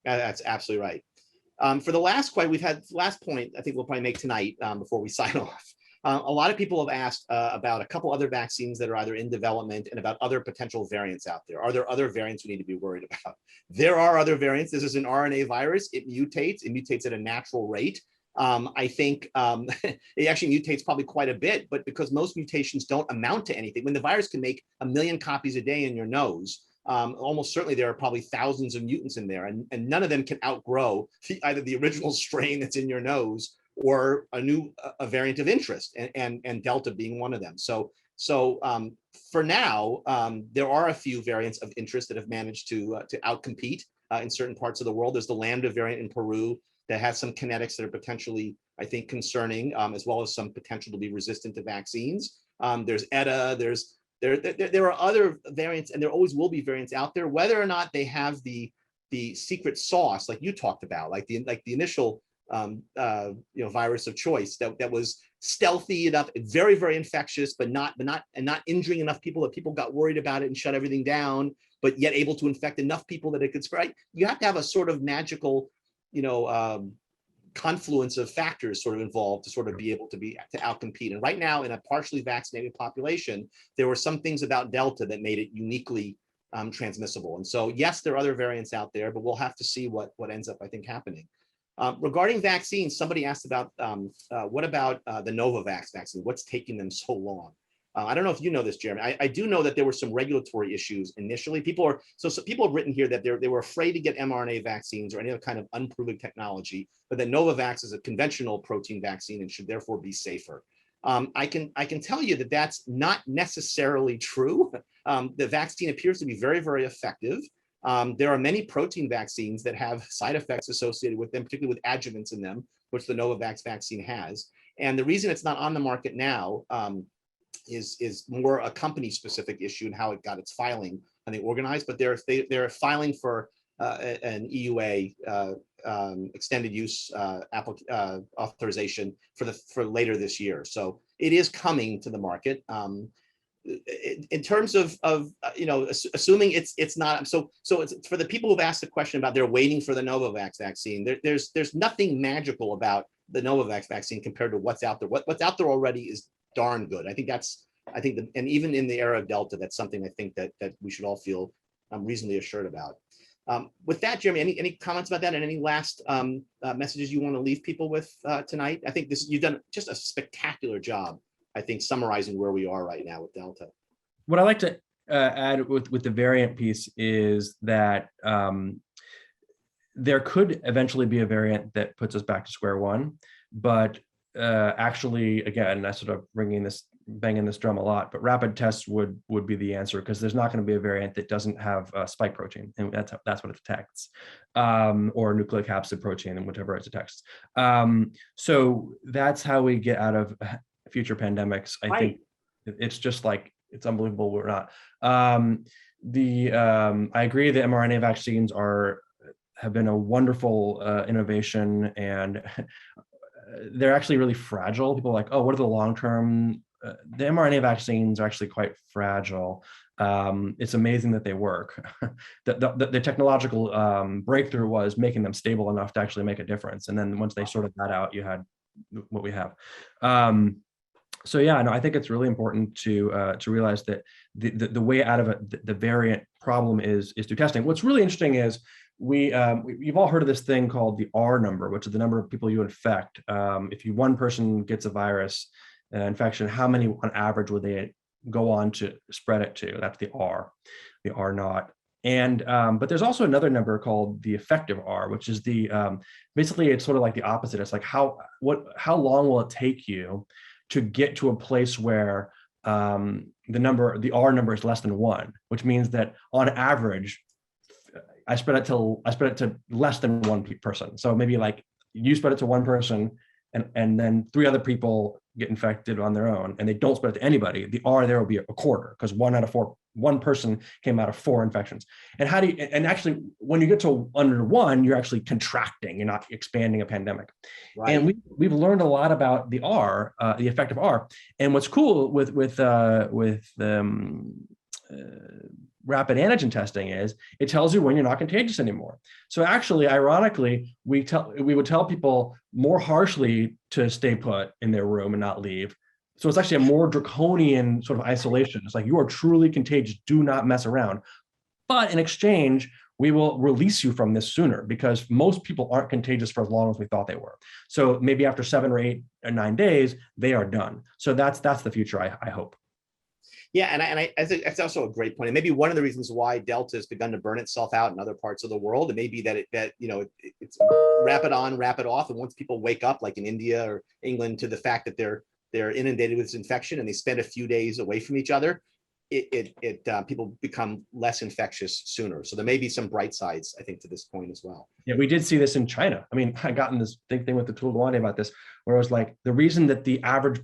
That's absolutely right. For the last point, I think we'll probably make tonight before we sign off. A lot of people have asked about a couple other vaccines that are either in development and about other potential variants out there. Are there other variants we need to be worried about? There are other variants. This is an RNA virus. It mutates at a natural rate. I think it actually mutates probably quite a bit, but because most mutations don't amount to anything, when the virus can make 1 million copies a day in your nose, almost certainly there are probably thousands of mutants in there, and none of them can outgrow either the original strain that's in your nose or a variant of interest, and Delta being one of them. So for now, there are a few variants of interest that have managed to outcompete in certain parts of the world. There's the Lambda variant in Peru that has some kinetics that are potentially, I think, concerning, as well as some potential to be resistant to vaccines. There's ETA. There are other variants, and there always will be variants out there. Whether or not they have the secret sauce, like you talked about, like the initial virus of choice that was stealthy enough, very, very infectious, but not injuring enough people that people got worried about it and shut everything down, but yet able to infect enough people that it could spread. You have to have a sort of magical, confluence of factors sort of involved to sort of be able to outcompete. And right now, in a partially vaccinated population, there were some things about Delta that made it uniquely transmissible. And so, yes, there are other variants out there, but we'll have to see what ends up, I think, happening. Regarding vaccines, somebody asked about what about the Novavax vaccine? What's taking them so long? I don't know if you know this, Jeremy. I do know that there were some regulatory issues initially. People have written here that they were afraid to get mRNA vaccines or any other kind of unproven technology, but that Novavax is a conventional protein vaccine and should therefore be safer. I can tell you that that's not necessarily true. The vaccine appears to be very, very effective. There are many protein vaccines that have side effects associated with them, particularly with adjuvants in them, which the Novavax vaccine has. And the reason it's not on the market now is more a company-specific issue and how it got its filing and they organized. But they're filing for an EUA extended use authorization for later this year. So it is coming to the market. In terms of assuming it's not, so it's for the people who've asked the question about they're waiting for the Novavax vaccine. There's nothing magical about the Novavax vaccine compared to what's out there. What's out there already is darn good. I think and even in the era of Delta, that's something I think that we should all feel reasonably assured about. With that, Jeremy, any comments about that and any last messages you want to leave people with tonight? I think you've done just a spectacular job, I think, summarizing where we are right now with Delta. What I like to add with the variant piece is that there could eventually be a variant that puts us back to square one, but actually, again, I sort of banging this drum a lot, but rapid tests would be the answer, because there's not going to be a variant that doesn't have spike protein, and that's what it detects, or nucleocapsid protein, and whatever it detects. So that's how we get out of future pandemics. I think it's just like, it's unbelievable we're not. I agree that mRNA vaccines have been a wonderful innovation, and they're actually really fragile. People are like, oh, what are the long-term? The mRNA vaccines are actually quite fragile. It's amazing that they work. The technological breakthrough was making them stable enough to actually make a difference. And then once they sorted that out, you had what we have. So yeah, no, I think it's really important to realize that the way out of it, the variant problem is through testing. What's really interesting is you've all heard of this thing called the R number, which is the number of people you infect. If one person gets a virus infection, how many on average would they go on to spread it to? That's the R naught. And but there's also another number called the effective R, which is basically it's sort of like the opposite. It's like how long will it take you to get to a place where the R number is less than 1, which means that on average, I spread it to less than one person. So maybe like you spread it to one person, and then 3 other people get infected on their own, and they don't spread it to anybody. The R there will be a quarter, because 1 out of 4, one person came out of 4 infections. And actually, when you get to under 1, you're actually contracting. You're not expanding a pandemic. Right. And we've learned a lot about the R, the effective R. And what's cool with rapid antigen testing is it tells you when you're not contagious anymore. So actually, ironically, we would tell people more harshly to stay put in their room and not leave. So it's actually a more draconian sort of isolation. It's like, you are truly contagious, do not mess around. But in exchange, we will release you from this sooner, because most people aren't contagious for as long as we thought they were. So maybe after 7 or 8 or 9 days, they are done. So that's the future, I hope. Yeah, and I think that's also a great point. And maybe one of the reasons why Delta has begun to burn itself out in other parts of the world, it may be that it's rapid on, rapid off, and once people wake up, like in India or England, to the fact that they're inundated with this infection and they spend a few days away from each other, people become less infectious sooner. So there may be some bright sides, I think, to this point as well. Yeah, we did see this in China. I mean, I got in this big thing with the Tool Guane about this, where it was like, the reason that the average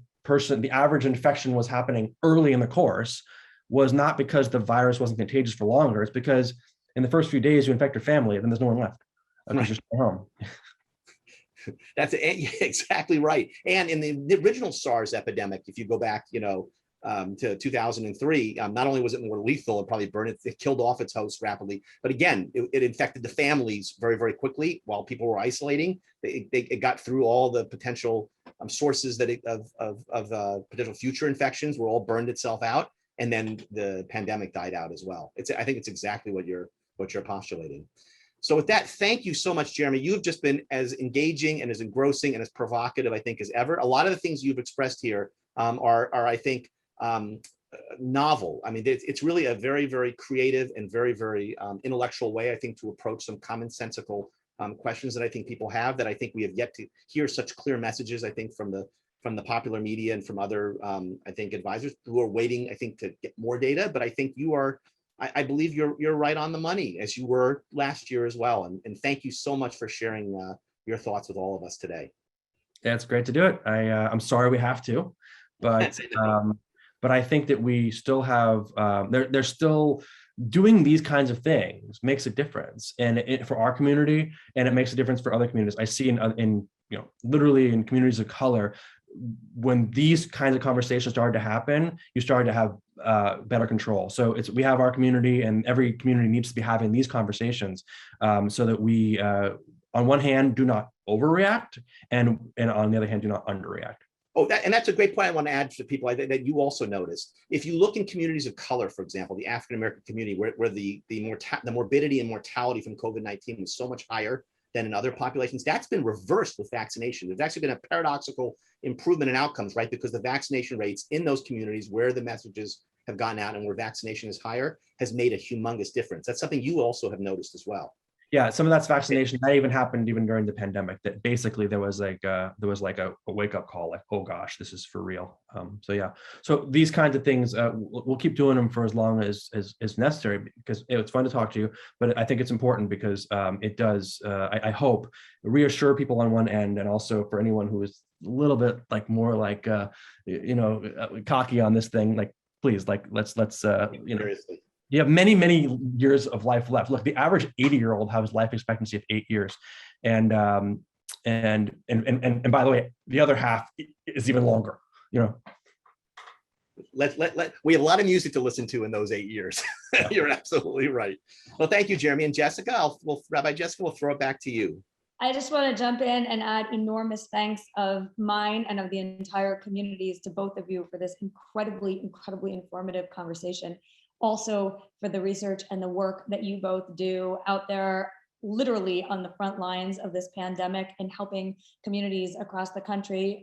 infection was happening early in the course was not because the virus wasn't contagious for longer. It's because in the first few days you infect your family, and then there's no one left because you're still home. That's exactly right. And in the original SARS epidemic, if you go back, to 2003, not only was it more lethal, it probably burned it killed off its host rapidly, but again, it infected the families very, very quickly while people were isolating. It got through all the potential sources of potential future infections were all burned itself out, and then the pandemic died out as well. I think it's exactly what you're postulating. So with that, thank you so much, Jeremy. You've just been as engaging and as engrossing and as provocative, I think, as ever. A lot of the things you've expressed here are I think, novel. I mean, it's really a very, very creative and very, very intellectual way, I think, to approach some commonsensical questions that I think people have, that I think we have yet to hear such clear messages, I think, from the popular media and from other, I think, advisors who are waiting, I think, to get more data. But I think I believe you're right on the money, as you were last year as well. And thank you so much for sharing your thoughts with all of us today. Yeah, it's great to do it. I'm sorry we have to, but I think that we still have, they're still doing these kinds of things makes a difference, and for our community, and it makes a difference for other communities. I see in literally in communities of color, when these kinds of conversations started to happen, you started to have better control. So we have our community, and every community needs to be having these conversations, so that we, on one hand, do not overreact, and on the other hand, do not underreact. Oh, and that's a great point I want to add to people that you also noticed. If you look in communities of color, for example, the African-American community, where the morbidity and mortality from COVID-19 was so much higher than in other populations, that's been reversed with vaccination. There's actually been a paradoxical improvement in outcomes, right? Because the vaccination rates in those communities where the messages have gotten out and where vaccination is higher has made a humongous difference. That's something you also have noticed as well. Yeah, some of that's vaccination. That even happened even during the pandemic. That basically there was like a wake up call, like, oh gosh, this is for real. So yeah, so these kinds of things, we'll keep doing them for as long as necessary, because it's fun to talk to you. But I think it's important because it does, I hope, reassure people on one end, and also for anyone who is a little bit more cocky on this thing, like, please, like, let's Seriously. You have many, many years of life left. Look, the average 80-year-old has life expectancy of 8 years. And by the way, the other half is even longer, We have a lot of music to listen to in those 8 years. Yeah. You're absolutely right. Well, thank you, Jeremy. And Jessica, Rabbi Jessica, we'll throw it back to you. I just want to jump in and add enormous thanks of mine and of the entire communities to both of you for this incredibly, incredibly informative conversation. Also for the research and the work that you both do out there, literally on the front lines of this pandemic, and helping communities across the country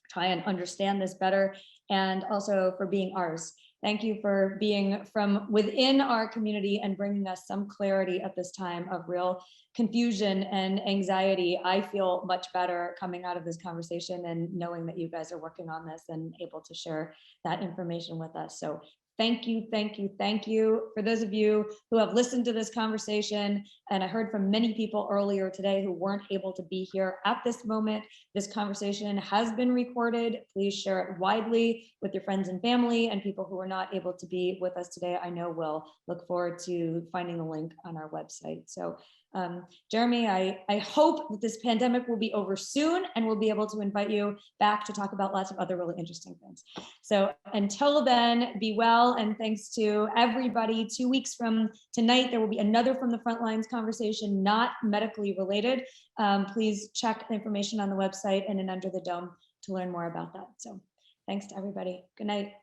try and understand this better, and also for being ours. Thank you for being from within our community and bringing us some clarity at this time of real confusion and anxiety. I feel much better coming out of this conversation and knowing that you guys are working on this and able to share that information with us. So thank you, thank you, thank you. For those of you who have listened to this conversation, and I heard from many people earlier today who weren't able to be here at this moment, this conversation has been recorded. Please share it widely with your friends and family, and people who are not able to be with us today, I know will look forward to finding the link on our website. So Jeremy, I hope that this pandemic will be over soon, and we'll be able to invite you back to talk about lots of other really interesting things. So until then, be well, and thanks to everybody. 2 weeks from tonight, there will be another From the Front Lines conversation, not medically related. Please check the information on the website and in Under the Dome to learn more about that. So thanks to everybody. Good night.